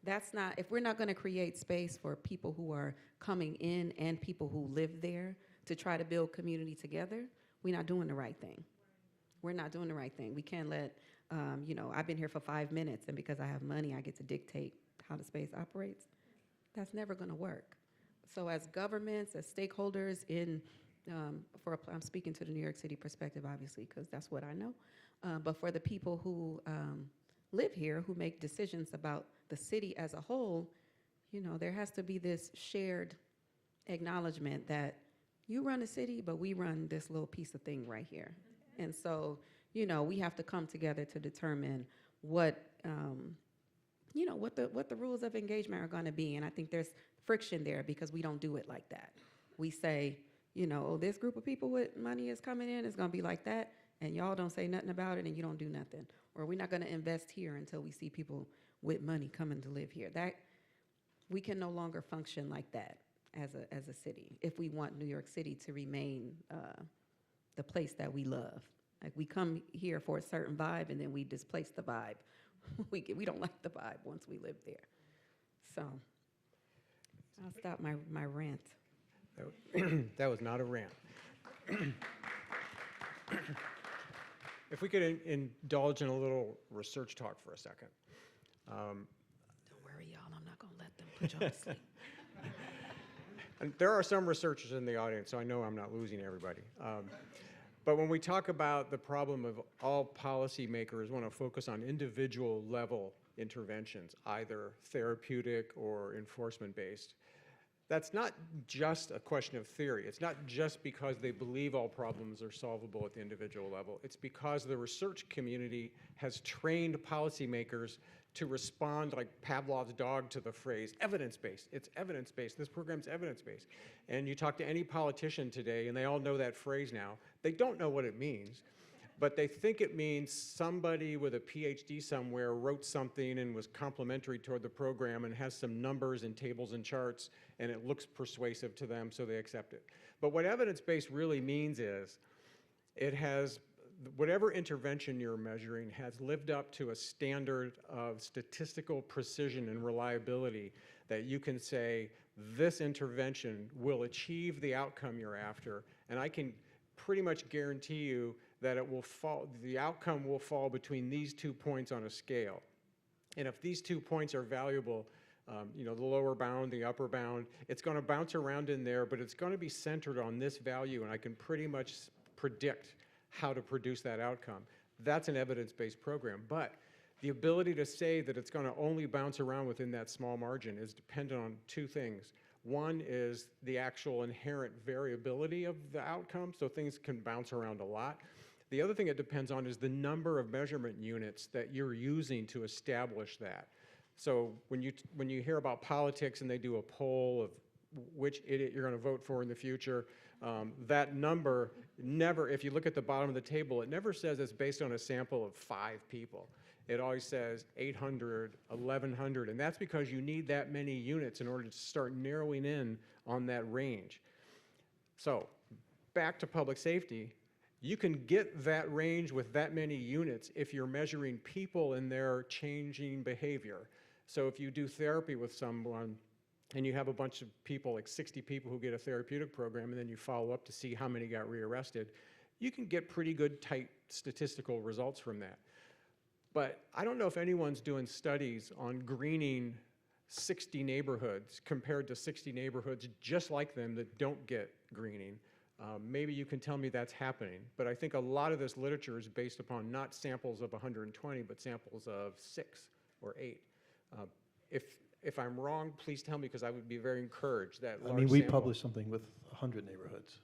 [SPEAKER 4] That's not, if we're not gonna create space for people who are coming in and people who live there to try to build community together, we're not doing the right thing. We're not doing the right thing. We can't let, you know, I've been here for 5 minutes, and because I have money, I get to dictate how the space operates. That's never gonna work. So as governments, as stakeholders I'm speaking to the New York City perspective, obviously, because that's what I know. But for the people who live here, who make decisions about the city as a whole, you know, there has to be this shared acknowledgement that you run the city, but we run this little piece of thing right here. And so, you know, we have to come together to determine what, you know, what the rules of engagement are going to be. And I think there's friction there because we don't do it like that. We say, you know, oh, this group of people with money is coming in, it's going to be like that, and y'all don't say nothing about it, and you don't do nothing. Or we're not going to invest here until we see people with money coming to live here. That we can no longer function like that as a city if we want New York City to remain the place that we love. Like, we come here for a certain vibe, and then we displace the vibe. we don't like the vibe once we live there. So I'll stop my rant.
[SPEAKER 2] That was not a rant. If we could indulge in a little research talk for a second.
[SPEAKER 4] Don't worry, y'all. I'm not going to let them put y'all to sleep.
[SPEAKER 2] And there are some researchers in the audience, so I know I'm not losing everybody. But when we talk about the problem of all policymakers want to focus on individual level interventions, either therapeutic or enforcement-based, that's not just a question of theory. It's not just because they believe all problems are solvable at the individual level. It's because the research community has trained policymakers to respond like Pavlov's dog to the phrase evidence-based. It's evidence-based. This program's evidence-based. And you talk to any politician today, and they all know that phrase now. They don't know what it means, but they think it means somebody with a PhD somewhere wrote something and was complimentary toward the program and has some numbers and tables and charts, and it looks persuasive to them, so they accept it. But what evidence-based really means is it has, whatever intervention you're measuring has lived up to a standard of statistical precision and reliability that you can say, this intervention will achieve the outcome you're after, and I can pretty much guarantee you that it will fall, the outcome will fall between these 2 points on a scale. And if these 2 points are valuable, you know, the lower bound, the upper bound, it's going to bounce around in there, but it's going to be centered on this value, and I can pretty much predict how to produce that outcome. That's an evidence-based program. But the ability to say that it's going to only bounce around within that small margin is dependent on 2 things. One is the actual inherent variability of the outcome, so things can bounce around a lot. The other thing it depends on is the number of measurement units that you're using to establish that. So when you hear about politics and they do a poll of which idiot you're going to vote for in the future, that number never, if you look at the bottom of the table, it never says it's based on a sample of 5 people. It always says 800, 1,100, and that's because you need that many units in order to start narrowing in on that range. So back to public safety, you can get that range with that many units if you're measuring people and their changing behavior. So if you do therapy with someone and you have a bunch of people, like 60 people who get a therapeutic program, and then you follow up to see how many got rearrested, you can get pretty good, tight statistical results from that. But I don't know if anyone's doing studies on greening 60 neighborhoods compared to 60 neighborhoods just like them that don't get greening. Maybe you can tell me that's happening, but I think a lot of this literature is based upon not samples of 120, but samples of 6 or 8. If I'm wrong, please tell me, because I would be very encouraged that
[SPEAKER 5] I
[SPEAKER 2] large
[SPEAKER 5] mean, we
[SPEAKER 2] sample.
[SPEAKER 5] published something with 100 neighborhoods,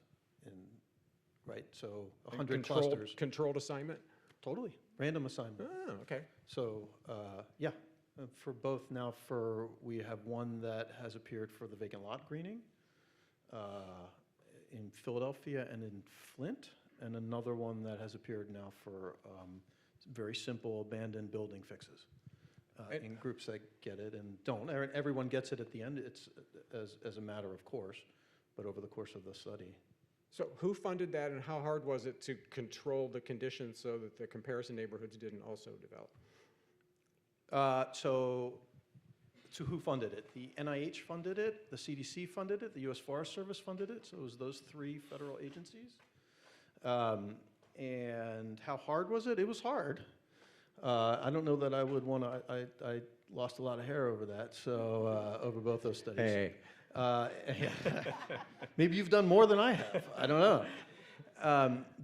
[SPEAKER 5] right? So 100
[SPEAKER 2] Controlled-
[SPEAKER 5] clusters.
[SPEAKER 2] Controlled assignment?
[SPEAKER 5] Totally, random assignment.
[SPEAKER 2] Oh, okay.
[SPEAKER 5] So, yeah, For both now, we have one that has appeared for the vacant lot greening in Philadelphia and in Flint, and another one that has appeared now for very simple abandoned building fixes. In groups that get it and don't. Everyone gets it at the end. It's as a matter of course, but over the course of the study.
[SPEAKER 2] So who funded that, and how hard was it to control the conditions so that the comparison neighborhoods didn't also develop?
[SPEAKER 5] So who funded it? The NIH funded it, the CDC funded it, the U.S. Forest Service funded it, so it was those three federal agencies. And how hard was it? It was hard. I don't know that I would want to, I lost a lot of hair over that, so, over both those studies.
[SPEAKER 2] Hey.
[SPEAKER 5] Maybe you've done more than I have, I don't know.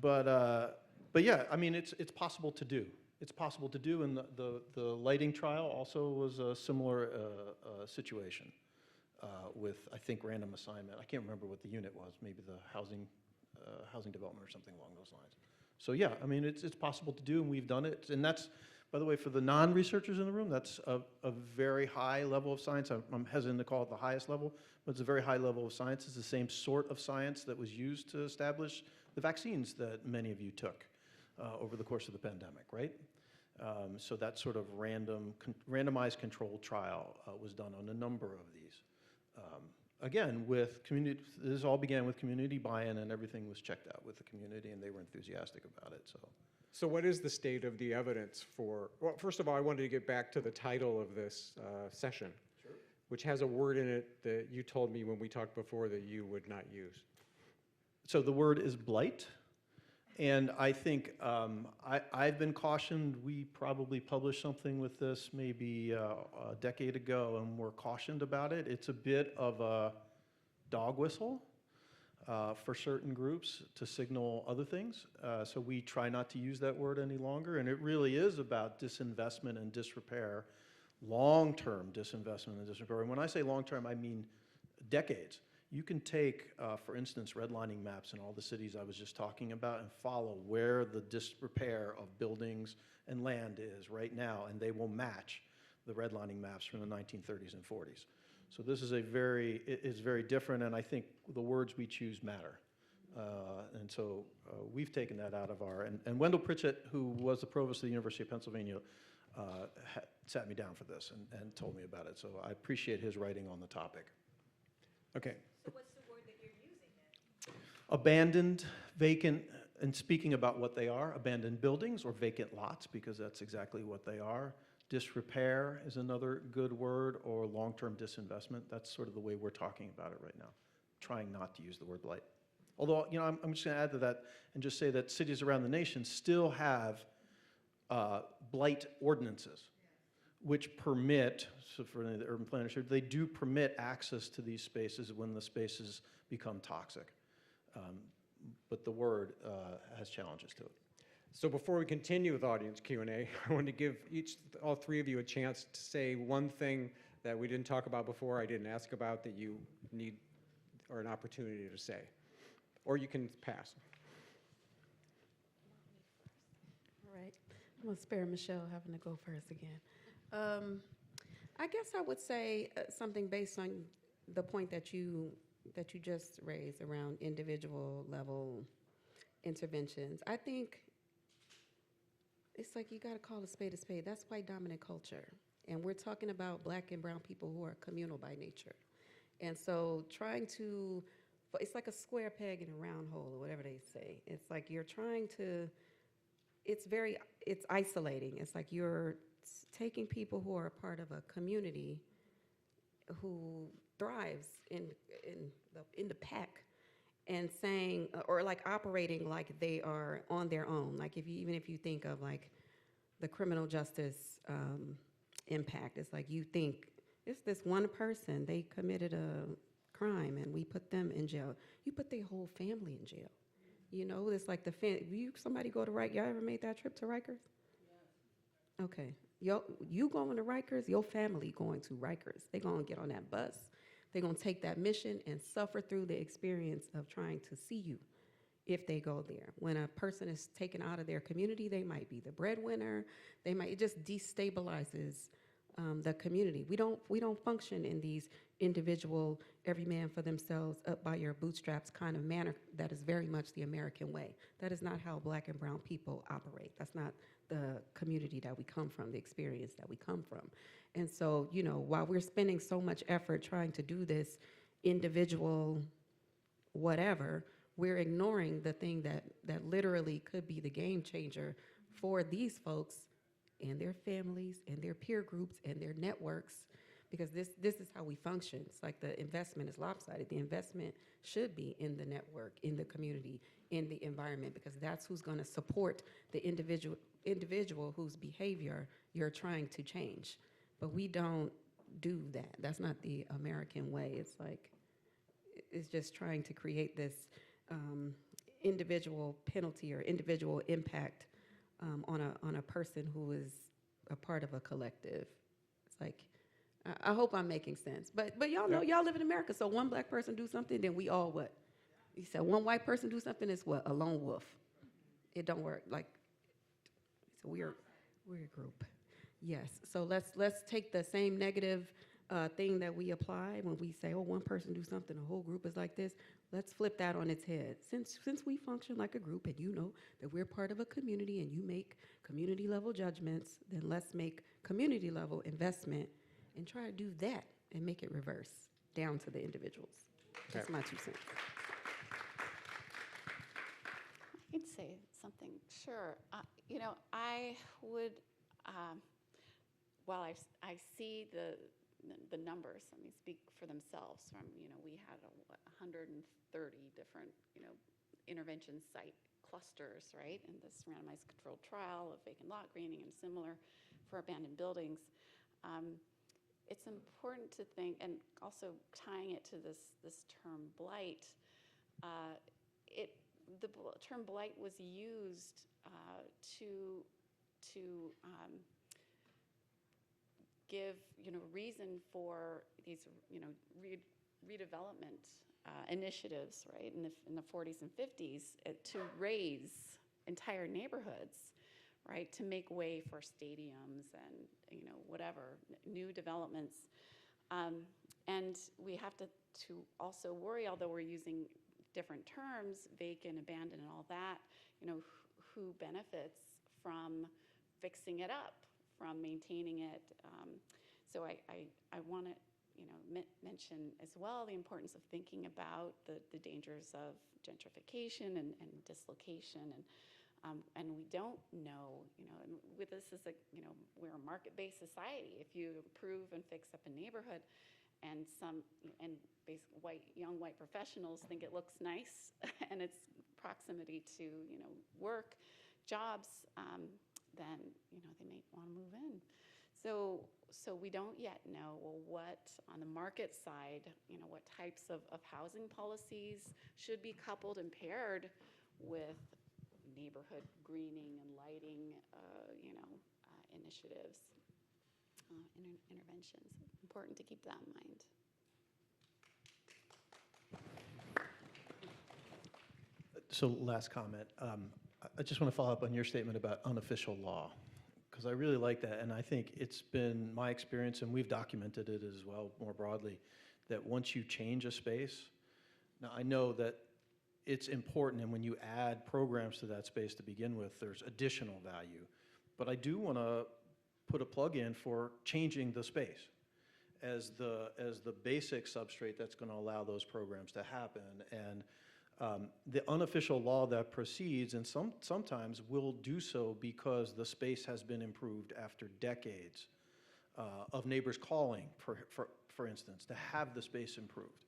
[SPEAKER 5] But yeah, I mean, it's possible to do. It's possible to do, and the lighting trial also was a similar situation with, I think, random assignment. I can't remember what the unit was, maybe the housing development or something along those lines. So yeah, I mean, it's possible to do, and we've done it. And that's, by the way, for the non-researchers in the room, that's a very high level of science. I'm hesitant to call it the highest level, but it's a very high level of science. It's the same sort of science that was used to establish the vaccines that many of you took over the course of the pandemic, right? So that sort of randomized controlled trial was done on a number of these. Again, with community, this all began with community buy-in, and everything was checked out with the community, and they were enthusiastic about it.
[SPEAKER 2] So what is the state of the evidence for, well, first of all, I wanted to get back to the title of this session, which has a word in it that you told me when we talked before that you would not use.
[SPEAKER 5] So the word is blight. And I think I've been cautioned. We probably published something with this maybe a decade ago, and we're cautioned about it. It's a bit of a dog whistle for certain groups to signal other things. So we try not to use that word any longer. And it really is about disinvestment and disrepair, long-term disinvestment and disrepair. And when I say long-term, I mean decades. You can take, for instance, redlining maps in all the cities I was just talking about and follow where the disrepair of buildings and land is right now, and they will match the redlining maps from the 1930s and 40s. So this is it's very different, and I think the words we choose matter. And so we've taken that out of and Wendell Pritchett, who was the provost of the University of Pennsylvania, sat me down for this and told me about it. So I appreciate his writing on the topic.
[SPEAKER 2] Okay.
[SPEAKER 1] So what's the word that you're using then?
[SPEAKER 5] Abandoned, vacant, and speaking about what they are, abandoned buildings or vacant lots, because that's exactly what they are. Disrepair is another good word, or long-term disinvestment. That's sort of the way we're talking about it right now, trying not to use the word blight. Although, you know, I'm just going to add to that and just say that cities around the nation still have blight ordinances, which permit, so for the urban planners here, they do permit access to these spaces when the spaces become toxic. But the word has challenges to it.
[SPEAKER 2] So before we continue with audience Q&A, I want to give all three of you a chance to say one thing that we didn't talk about before, I didn't ask about, that you need or an opportunity to say. Or you can pass.
[SPEAKER 4] All right. I'm going to spare Michelle having to go first again. I guess I would say something based on the point that you just raised around individual level interventions. I think it's like you got to call a spade a spade. That's white dominant culture. And we're talking about Black and brown people who are communal by nature. And so it's like a square peg in a round hole, or whatever they say. It's like you're trying to, it's isolating. It's like you're taking people who are a part of a community who thrives in the pack, and saying, or like operating like they are on their own. Like even if you think of like the criminal justice impact, it's like you think it's this one person, they committed a crime and we put them in jail. You put their whole family in jail. You know, it's like somebody go to Rikers. Y'all ever made that trip to Rikers? Yeah. Okay. You going to Rikers, your family going to Rikers. They're going to get on that bus. They're going to take that mission and suffer through the experience of trying to see you if they go there. When a person is taken out of their community, they might be the breadwinner. It just destabilizes the community. We don't function in these individual, every man for themselves, up by your bootstraps kind of manner that is very much the American way. That is not how Black and brown people operate. That's not the community that we come from, the experience that we come from. And so, while we're spending so much effort trying to do this individual whatever, we're ignoring the thing that literally could be the game changer for these folks and their families and their peer groups and their networks, because this is how we function. It's like the investment is lopsided. The investment should be in the network, in the community, in the environment, because that's who's going to support the individual whose behavior you're trying to change. But we don't do that. That's not the American way. It's just trying to create this individual penalty or individual impact on a person who is a part of a collective. It's like, I hope I'm making sense. But y'all know, y'all live in America, so one Black person do something, then we all what? You said one white person do something, it's what? A lone wolf. It don't work. So we're a group. Yes. So let's take the same negative thing that we apply when we say, oh, one person do something, a whole group is like this. Let's flip that on its head. Since we function like a group, and you know that we're part of a community, and you make community level judgments, then let's make community level investment and try to do that and make it reverse down to the individuals. That's my 2 cents.
[SPEAKER 3] I'd say something, sure. I would, while I see the numbers, I mean, speak for themselves. We had 130 different, intervention site clusters, right? In this randomized controlled trial of vacant lot greening and similar for abandoned buildings. It's important to think, and also tying it to this term blight, the term blight was used to give reason for these redevelopment initiatives, right, in the 40s and 50s to raise entire neighborhoods, right, to make way for stadiums and whatever new developments, and we have to also worry, although we're using different terms, vacant, abandoned, and all that, who benefits from fixing it up, from maintaining it. So I want to mention as well the importance of thinking about the dangers of gentrification and dislocation, and we don't know, and with this is we're a market-based society. If you improve and fix up a neighborhood, and basically young white professionals think it looks nice and its proximity to work, jobs, then they may want to move in. So we don't yet know, well, what on the market side, what types of housing policies should be coupled and paired with neighborhood greening and lighting, initiatives, interventions. Important to keep that in mind.
[SPEAKER 5] So last comment. I just want to follow up on your statement about unofficial law, because I really like that, and I think it's been my experience, and we've documented it as well more broadly, that once you change a space, now I know that it's important, and when you add programs to that space to begin with, there's additional value. But I do want to put a plug in for changing the space as the basic substrate that's going to allow those programs to happen. And the unofficial law that proceeds, and sometimes will do so because the space has been improved after decades of neighbors calling, for instance, to have the space improved.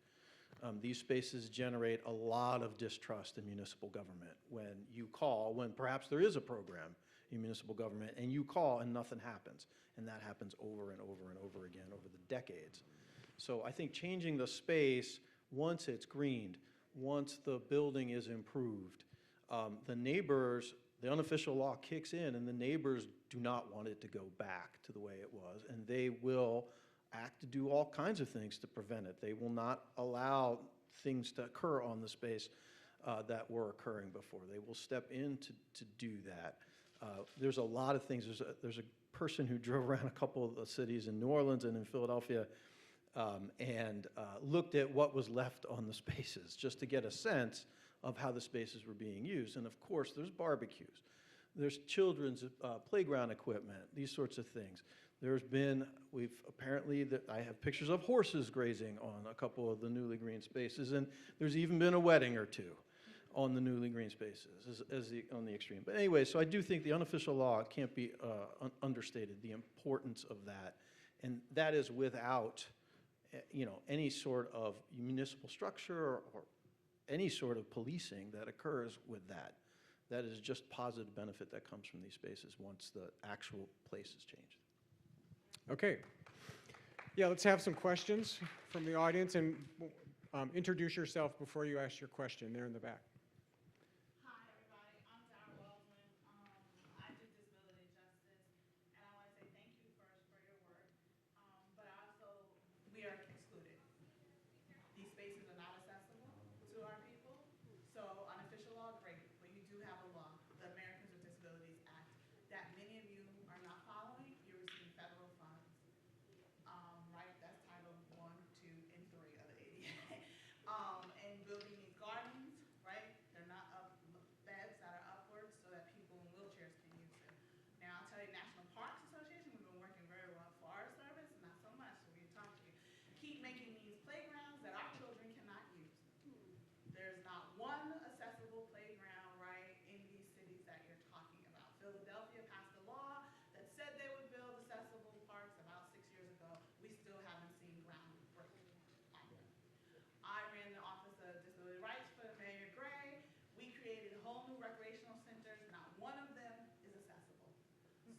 [SPEAKER 5] These spaces generate a lot of distrust in municipal government when you call, when perhaps there is a program in municipal government, and you call and nothing happens. And that happens over and over and over again over the decades. So I think changing the space, once it's greened, once the building is improved, the neighbors, the unofficial law kicks in, and the neighbors do not want it to go back to the way it was, and they will act to do all kinds of things to prevent it. They will not allow things to occur on the space that were occurring before. They will step in to do that. There's a lot of things. There's a person who drove around a couple of the cities in New Orleans and in Philadelphia and looked at what was left on the spaces just to get a sense of how the spaces were being used. And of course, there's barbecues, there's children's playground equipment, these sorts of things. There's been, I have pictures of horses grazing on a couple of the newly green spaces, and there's even been a wedding or two on the newly green spaces on the extreme. But anyway, so I do think the unofficial law can't be understated, the importance of that. And that is without, any sort of municipal structure or any sort of policing that occurs with that. That is just positive benefit that comes from these spaces once the actual place is changed.
[SPEAKER 2] Okay. Yeah, let's have some questions from the audience, and introduce yourself before you ask your question there in the back.
[SPEAKER 6] Hi, everybody. I'm Dara Waldman. I do disability justice, and I want to say thank you first for your work. But also, we are excluded. These spaces are not accessible to our people. So, unofficial law, great, but you do have a law, the Americans with Disabilities Act, that many of you are not following. You're receiving federal funds. Right? That's Title 1, 2, and 3 of the ADA. And building these gardens, right? They're not up beds that are upwards so that people in wheelchairs can use them. Now, I'll tell you, National Parks Association, we've been working very well. Forest Service, not so much, so we can talk to you. Keep making these playgrounds that our children cannot use. There's not one accessible playground, right, in these cities that you're talking about. Philadelphia passed a law that said they would build accessible parks about 6 years ago. We still haven't seen ground break on them. I ran the Office of Disability Rights for Mayor Gray. We created whole new recreational centers. Not one of them is accessible.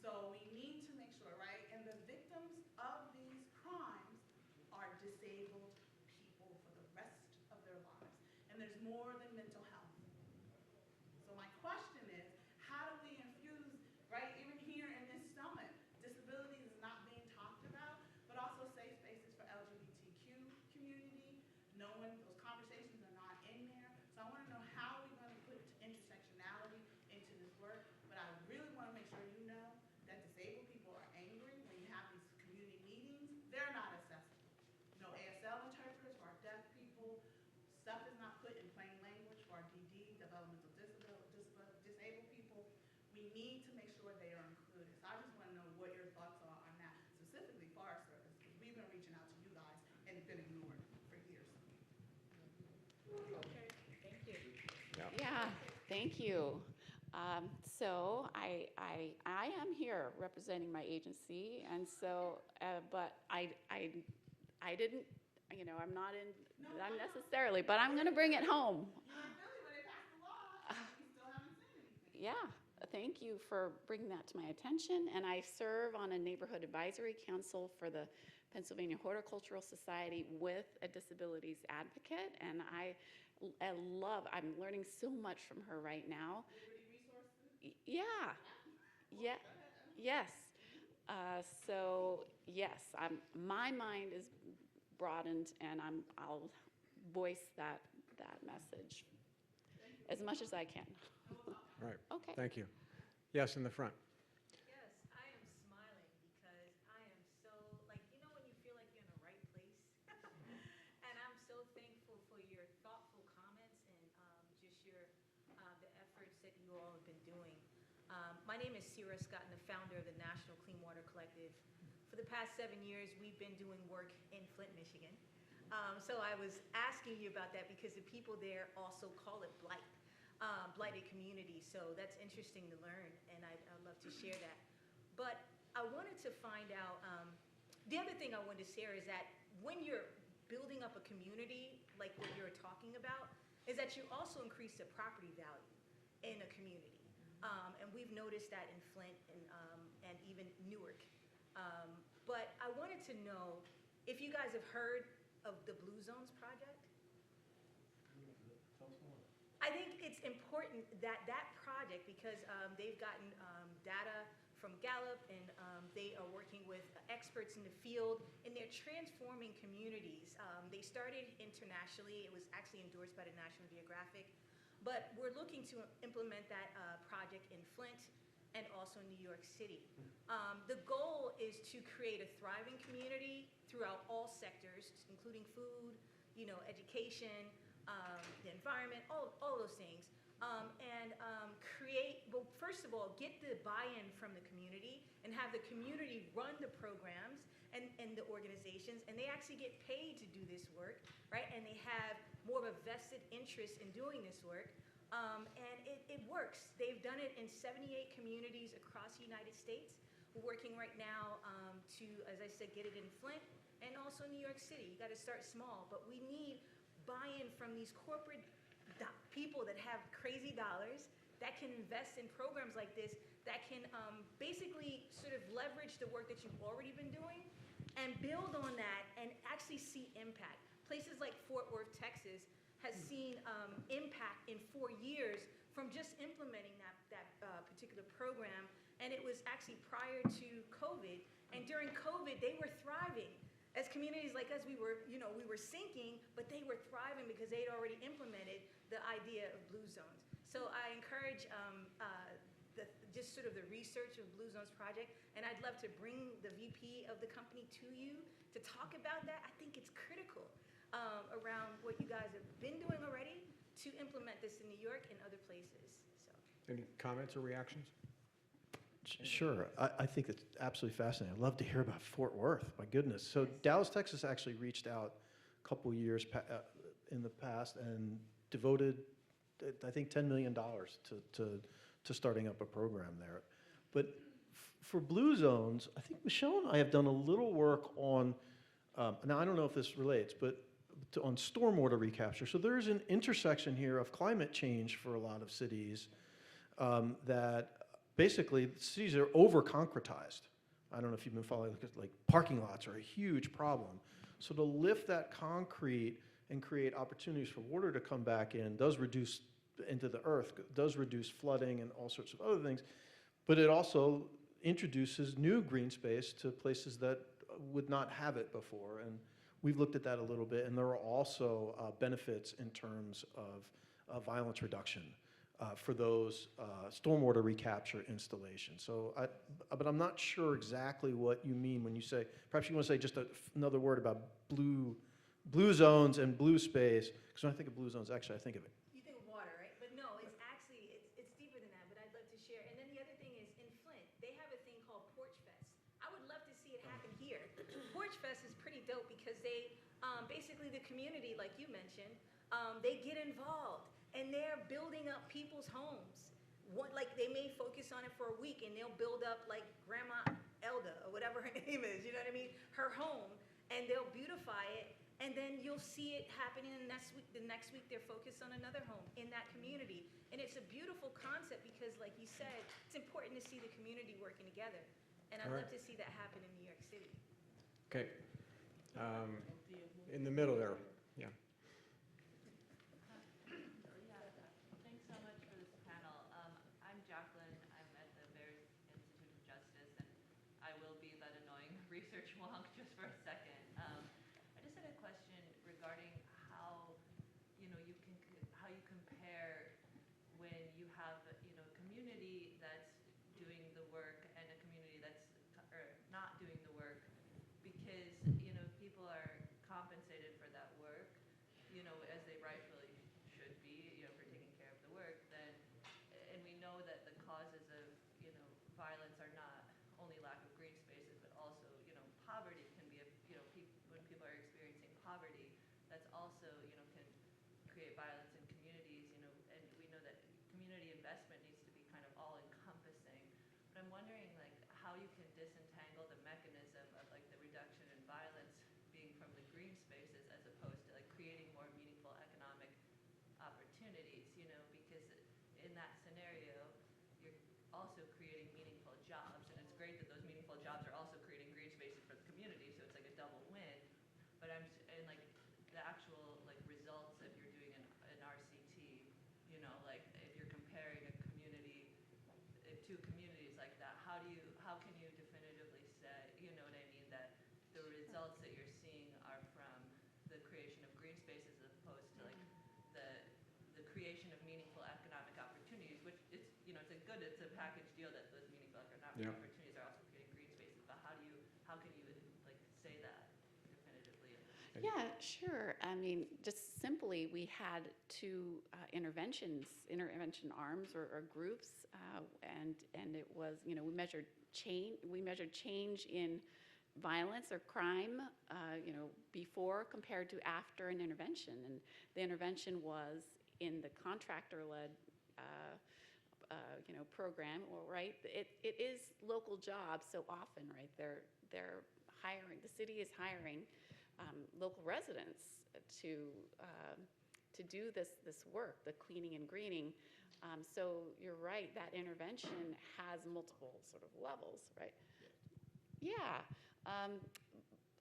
[SPEAKER 6] So we need to make sure, right? And the victims of these crimes are disabled people for the rest of their lives. And there's more than mental health. So my question is, how do we infuse, right, even here in this summit, disability is not being talked about, but also safe spaces for LGBTQ community, knowing those conversations are not in there. So I want to know how we're going to put intersectionality into this work, but I really want to make sure you know that disabled people are angry when you have these community meetings. They're not accessible. No ASL interpreters for our deaf people. Stuff is not put in plain language for our DD, developmental disabled people. We need to make sure they are included. So I just want to know what your thoughts are on that, specifically Forest Service, because we've been reaching out to you guys and it's been ignored for years.
[SPEAKER 1] Okay, thank you.
[SPEAKER 3] Yeah, thank you. So I am here representing my agency, and so, but I didn't, I'm not in, not necessarily, but I'm going to bring it home.
[SPEAKER 6] You were in Philly when they passed the law, and we still haven't seen anything.
[SPEAKER 3] Yeah, thank you for bringing that to my attention. And I serve on a neighborhood advisory council for the Pennsylvania Horticultural Society with a disabilities advocate, and I'm learning so much from her right now.
[SPEAKER 6] Liberty Resources?
[SPEAKER 3] Yeah, yeah, yes. So yes, my mind is broadened, and I'll voice that message as much as I can.
[SPEAKER 2] All right.
[SPEAKER 3] Okay.
[SPEAKER 2] Thank you. Yes, in the front.
[SPEAKER 7] Yes, I am smiling because I am so, when you feel like you're in the right place. And I'm so thankful for your thoughtful comments and just the efforts that you all have been doing. My name is Sierra Scott, and the founder of the National Clean Water Collective. For the past 7 years, we've been doing work in Flint, Michigan. So I was asking you about that because the people there also call it Blight. Blighted community, so that's interesting to learn, and I'd love to share that. But I wanted to find out, the other thing I wanted to share is that when you're building up a community, like what you're talking about, is that you also increase the property value in a community. And we've noticed that in Flint and even Newark. But I wanted to know if you guys have heard of the Blue Zones project. I think it's important that project, because they've gotten data from Gallup, and they are working with experts in the field, and they're transforming communities. They started internationally. It was actually endorsed by the National Geographic. But we're looking to implement that project in Flint. and also New York City. The goal is to create a thriving community throughout all sectors, including food, education, the environment, all those things. Create, well, first of all, get the buy-in from the community and have the community run the programs and the organizations, and they actually get paid to do this work, right? And they have more of a vested interest in doing this work. And it works. They've done it in 78 communities across the United States. We're working right now to, as I said, get it in Flint and also New York City. You got to start small, but we need buy-in from these corporate people that have crazy dollars that can invest in programs like this, that can basically sort of leverage the work that you've already been doing and build on that and actually see impact. Places like Fort Worth, Texas, has seen impact in 4 years from just implementing that particular program. And it was actually prior to COVID. And during COVID, they were thriving. As communities like us, we were sinking, but they were thriving because they'd already implemented the idea of blue zones. So I encourage just sort of the research of Blue Zones Project, and I'd love to bring the VP of the company to you to talk about that. I think it's critical around what you guys have been doing already to implement this in New York and other places. So.
[SPEAKER 2] Any comments or reactions?
[SPEAKER 5] Sure. I think it's absolutely fascinating. I'd love to hear about Fort Worth. My goodness. So Dallas, Texas actually reached out a couple years in the past and devoted, I think, $10 million to starting up a program there. But for Blue Zones, I think Michelle and I have done a little work on, now I don't know if this relates, but on stormwater recapture. So there's an intersection here of climate change for a lot of cities that basically cities are over-concretized. I don't know if you've been following, like parking lots are a huge problem. So to lift that concrete and create opportunities for water to come back in does reduce into the earth, does reduce flooding and all sorts of other things, but it also introduces new green space to places that would not have it before. And we've looked at that a little bit, and there are also benefits in terms of violence reduction for those stormwater recapture installations. So, but I'm not sure exactly what you mean when you say, perhaps you want to say just another word about blue zones and blue space, because when I think of blue zones, actually I think of it.
[SPEAKER 7] You think of water, right? But no, it's actually, it's deeper than that, but I'd love to share. And then the other thing is, in Flint, they have a thing called Porch Fest. I would love to see it happen here. Porch Fest is pretty dope because they, basically the community, like you mentioned, they get involved and they're building up people's homes. Like they may focus on it for a week and they'll build up like Grandma Elda or whatever her name is, you know what I mean? Her home, and they'll beautify it. And then you'll see it happening the next week they're focused on another home in that community. And it's a beautiful concept because, like you said, it's important to see the community working together. And I'd love to see that happen in New York City.
[SPEAKER 2] Okay. In the middle there, yeah.
[SPEAKER 8] Thanks so much for this panel. I'm Jacqueline. I'm at the Bears Institute of Justice, and I will be that annoying research wonk just for a second. I just had a question regarding how, how you compare when you have, a community that's doing the work and a community that's not doing the work, because, people are compensated for that work, as they rightfully should be, for taking care of the work, then, and we know that the causes of, violence are not only lack of green spaces, but also, poverty can be, when people are experiencing poverty, that's also, can create violence in communities, and we know that community investment needs to be kind of all-encompassing. But I'm wondering, like, how you can disentangle the mechanism of, like, the reduction in violence being from the green spaces as opposed to, like, creating more meaningful economic opportunities, because in that scenario, you're also creating meaningful jobs, and it's great that those meaningful jobs are also creating green spaces for the community, so it's like a double win. But and like the actual like results that you're doing in RCT, like if you're comparing two communities like that, how can you definitively say, you know what I mean, that the results that you're seeing are from the creation of green spaces as opposed to like the creation of meaningful economic opportunities, which it's a good, it's a package deal that those meaningful economic
[SPEAKER 2] Yeah.
[SPEAKER 8] opportunities are also creating green spaces, but how can you like say that definitively?
[SPEAKER 3] Yeah, sure. I mean, just simply, we had two intervention arms or groups, and it was, you know, we measured change in violence or crime, you know, before compared to after an intervention, and the intervention was in the contractor-led, you know, program, right? It is local jobs so often, right? They're hiring. The city is hiring local residents to do this work, the cleaning and greening. So you're right, that intervention has multiple sort of levels, right? Yeah.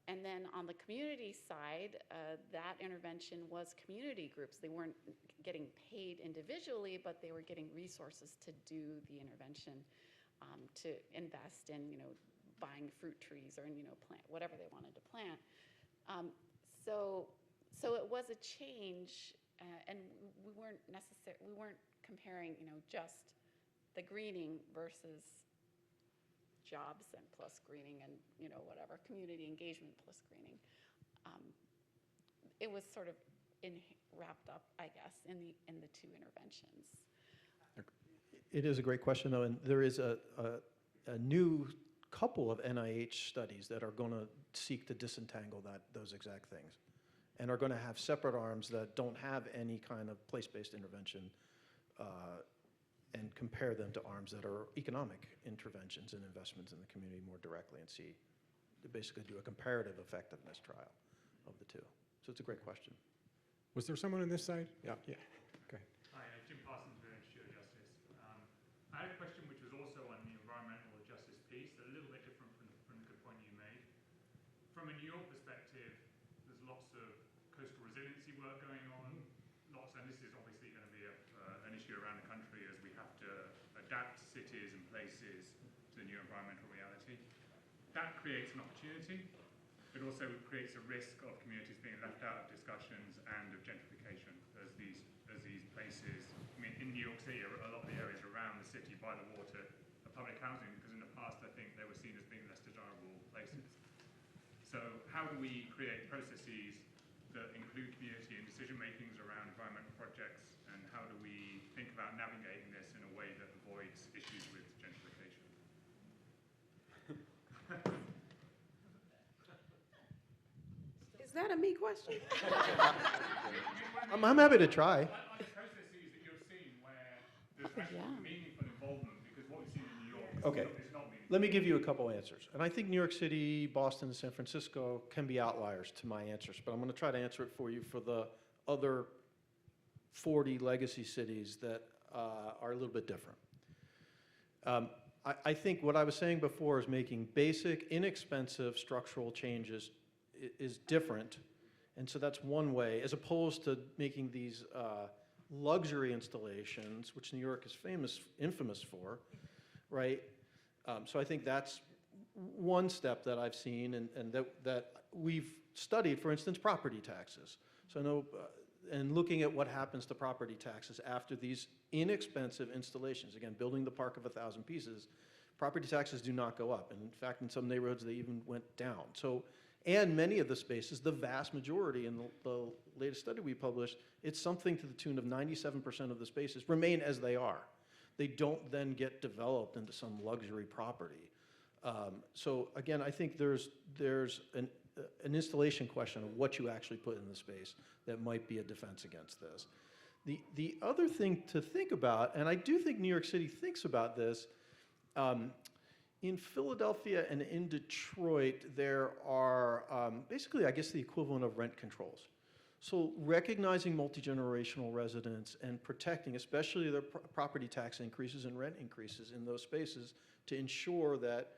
[SPEAKER 3] And then on the community side, that intervention was community groups. They weren't getting paid individually, but they were getting resources to do the intervention, to invest in, you know, buying fruit trees or, you know, plant whatever they wanted to plant. So it was a change, and we weren't comparing, you know, just the greening versus jobs and plus greening and, you know, whatever, community engagement plus greening. It was sort of wrapped up, I guess, in the two interventions.
[SPEAKER 5] It is a great question, though, and there is a new couple of NIH studies that are going to seek to disentangle those exact things, and are going to have separate arms that don't have any kind of place-based intervention, and compare them to arms that are economic interventions and investments in the community more directly, and see, to basically do a comparative effectiveness trial of the two. So it's a great question.
[SPEAKER 2] Was there someone on this side? Yeah. Okay.
[SPEAKER 9] Hi, Jim Parsons with Institute of Justice. I had a question which was also on the environmental justice piece, a little bit different from the good point you made. From a New York perspective, there's lots of coastal resiliency work going on, and this is obviously going to be an issue around the country as we have to adapt cities and places to the new environmental reality. That creates an opportunity. It also creates a risk of communities being left out of discussions and of gentrification as these places. I mean, in New York City, a lot of the areas around the city by the water are public housing because in the past I think they were seen as being less desirable places. So how do we create processes that include community and decision makings around environmental projects, and how do we think about navigating this in a way that avoids issues with gentrification?
[SPEAKER 4] Is that a me question?
[SPEAKER 5] I'm happy to try.
[SPEAKER 9] Are the processes that you've seen where there's actually
[SPEAKER 3] Yeah.
[SPEAKER 9] meaningful involvement, because what we've seen in New York
[SPEAKER 5] Okay.
[SPEAKER 9] is not meaningful.
[SPEAKER 5] Let me give you a couple answers. And I think New York City, Boston, and San Francisco can be outliers to my answers, but I'm going to try to answer it for you for the other 40 legacy cities that are a little bit different. I think what I was saying before is making basic, inexpensive structural changes is different. And so that's one way, as opposed to making these luxury installations, which New York is infamous for, right? So I think that's one step that I've seen, and that we've studied, for instance, property taxes. So I know, and looking at what happens to property taxes after these inexpensive installations, again, building the park of 1,000 pieces, property taxes do not go up. And in fact, in some neighborhoods, they even went down. So, and many of the spaces, the vast majority in the latest study we published, it's something to the tune of 97% of the spaces remain as they are. They don't then get developed into some luxury property. So again, I think there's an installation question of what you actually put in the space that might be a defense against this. The other thing to think about, and I do think New York City thinks about this, in Philadelphia and in Detroit, there are basically, I guess, the equivalent of rent controls. So recognizing multi-generational residents and protecting, especially their property tax increases and rent increases in those spaces, to ensure that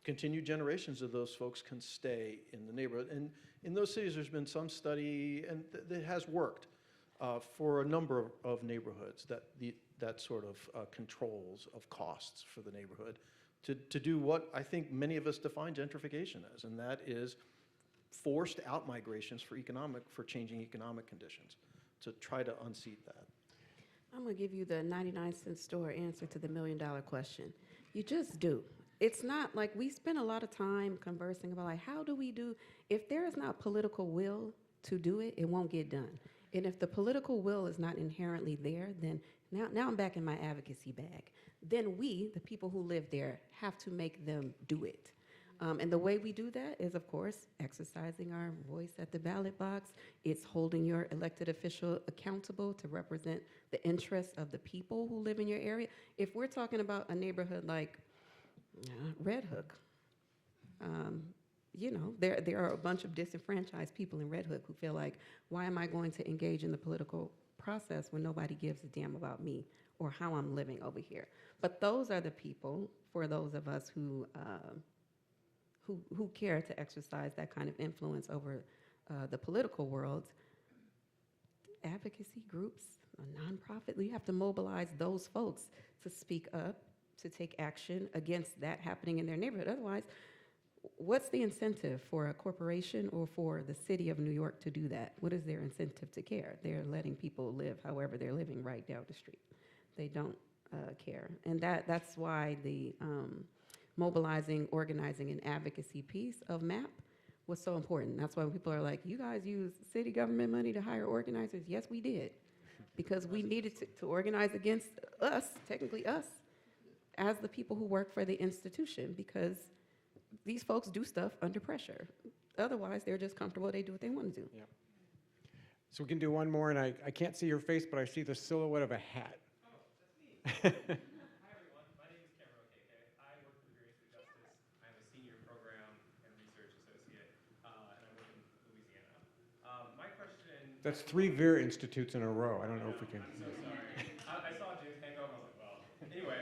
[SPEAKER 5] continued generations of those folks can stay in the neighborhood. And in those cities, there's been some study, and that has worked for a number of neighborhoods, that sort of controls of costs for the neighborhood, to do what I think many of us define gentrification as, and that is forced out migrations for changing economic conditions, to try to unseat that.
[SPEAKER 4] I'm gonna give you the 99-cent store answer to the $1,000,000 question. You just do. It's not like we spend a lot of time conversing about like how do we do. If there is not political will to do it, it won't get done. And if the political will is not inherently there, then now I'm back in my advocacy bag. Then we, the people who live there, have to make them do it. And the way we do that is, of course, exercising our voice at the ballot box. It's holding your elected official accountable to represent the interests of the people who live in your area. If we're talking about a neighborhood like Red Hook, you know, there are a bunch of disenfranchised people in Red Hook who feel like, why am I going to engage in the political process when nobody gives a damn about me or how I'm living over here? But those are the people, for those of us who care to exercise that kind of influence over the political world, advocacy groups, a nonprofit, you have to mobilize those folks to speak up, to take action against that happening in their neighborhood. Otherwise, what's the incentive for a corporation or for the city of New York to do that? What is their incentive to care? They're letting people live however they're living right down the street. They don't care. And that's why the mobilizing, organizing, and advocacy piece of MAP was so important. That's why when people are like, you guys use city government money to hire organizers. Yes, we did. Because we needed to organize against us, technically us, as the people who work for the institution, because these folks do stuff under pressure. Otherwise, they're just comfortable. They do what they want to do.
[SPEAKER 2] Yep. So we can do one more, and I can't see your face, but I see the silhouette of a hat.
[SPEAKER 10] Oh, that's me. Hi, everyone. My name is Cameron O'Keke. I work for the Variance for Justice. I'm a senior program and research associate, and I work in Louisiana. My question...
[SPEAKER 2] That's 3 VEER institutes in a row. I don't know if we can...
[SPEAKER 10] I'm so sorry. I saw James Hancock, I was like, well. Anyway,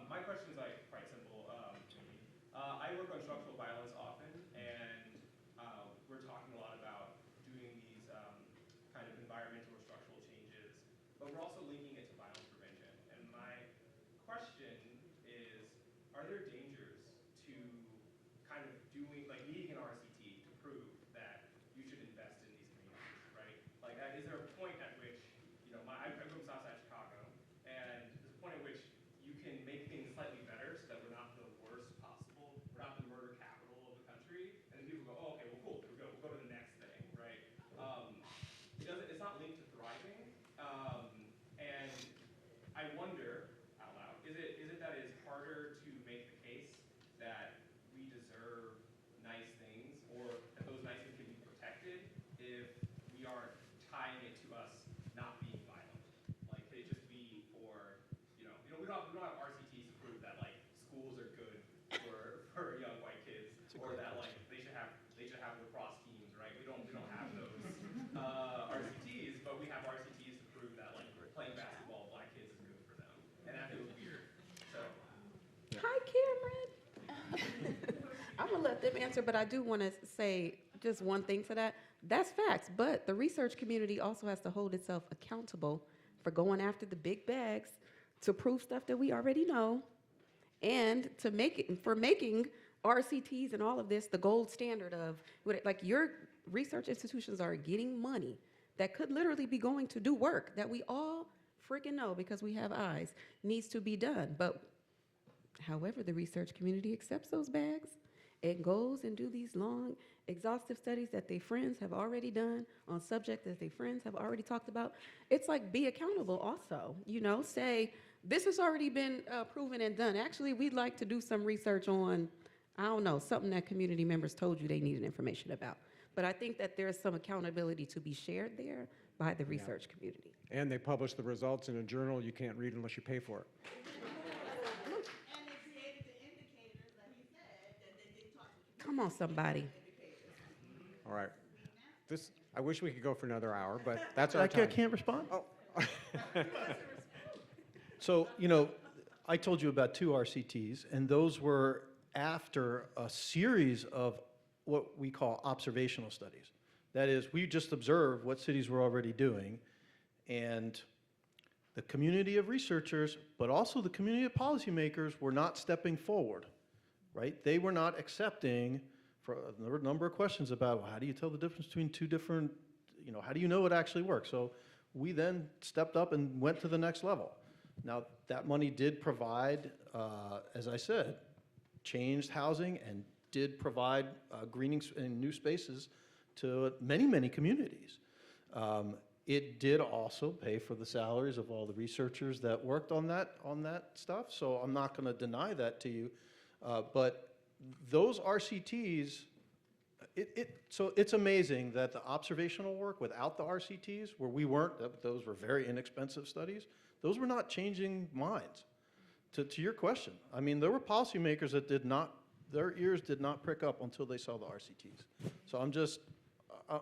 [SPEAKER 10] my question is like quite simple to me. I work on structural violence often, and we're talking a lot about doing these kind of environmental or structural changes, but we're also linking it to violence prevention. And my question is, are there dangers to kind of doing, like needing an RCT to prove that you should invest in these communities, right? Like, is there a point at which, you know, I grew up in Southside Chicago, and there's a point at which you can make things slightly better so that we're not the worst possible, we're not the murder capital of the country, and then people go, oh, okay, well, cool, we'll go to the next thing, right? It's not linked to thriving, and I wonder, out loud, is it that it's harder to make the case that we deserve nice things, or that those nice things can be protected if we aren't tying it to us not being violent? Like, could it just be for, we don't have RCTs to prove that like schools are good for young white kids, or that like they should have lacrosse teams, right? We don't have those RCTs, but we have RCTs to prove that like playing basketball with black kids is good for them, and that feels weird. So.
[SPEAKER 4] Hi, Cameron. I'm gonna let them answer, but I do want to say just one thing to that. That's facts, but the research community also has to hold itself accountable for going after the big bags to prove stuff that we already know, and for making RCTs and all of this the gold standard of like your research institutions are getting money that could literally be going to do work that we all freaking know because we have eyes needs to be done. But however, the research community accepts those bags and goes and do these long, exhaustive studies that their friends have already done on subjects that their friends have already talked about. It's like, be accountable also, say, this has already been proven and done. Actually, we'd like to do some research on, I don't know, something that community members told you they needed information about. But I think that there's some accountability to be shared there by the research community.
[SPEAKER 2] And they publish the results in a journal you can't read unless you pay for it.
[SPEAKER 6] And they created the indicators that he said that they didn't talk to.
[SPEAKER 4] Come on, somebody.
[SPEAKER 2] All right. I wish we could go for another hour, but that's our
[SPEAKER 5] I
[SPEAKER 2] time.
[SPEAKER 5] can't respond?
[SPEAKER 2] Oh.
[SPEAKER 5] So, I told you about 2 RCTs, and those were after a series of what we call observational studies. That is, we just observed what cities were already doing, and the community of researchers, but also the community of policymakers were not stepping forward, right? They were not accepting, there were a number of questions about, well, how do you tell the difference between 2 different, how do you know it actually works? So we then stepped up and went to the next level. Now, that money did provide, as I said, changed housing and did provide greening and new spaces to many, many communities. It did also pay for the salaries of all the researchers that worked on that stuff, so I'm not going to deny that to you. But those RCTs, so it's amazing that the observational work without the RCTs, where we weren't, those were very inexpensive studies, those were not changing minds. To your question, I mean, there were policymakers that did not, their ears did not prick up until they saw the RCTs. So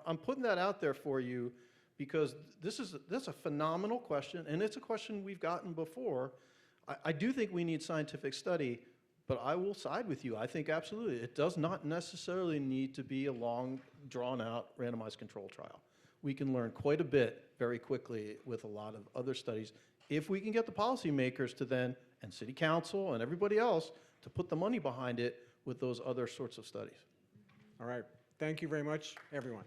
[SPEAKER 5] I'm putting that out there for you because that's a phenomenal question, and it's a question we've gotten before. I do think we need scientific study, but I will side with you. I think absolutely, it does not necessarily need to be a long, drawn-out, randomized control trial. We can learn quite a bit very quickly with a lot of other studies if we can get the policymakers to then, and city council and everybody else, to put the money behind it with those other sorts of studies.
[SPEAKER 2] All right. Thank you very much, everyone.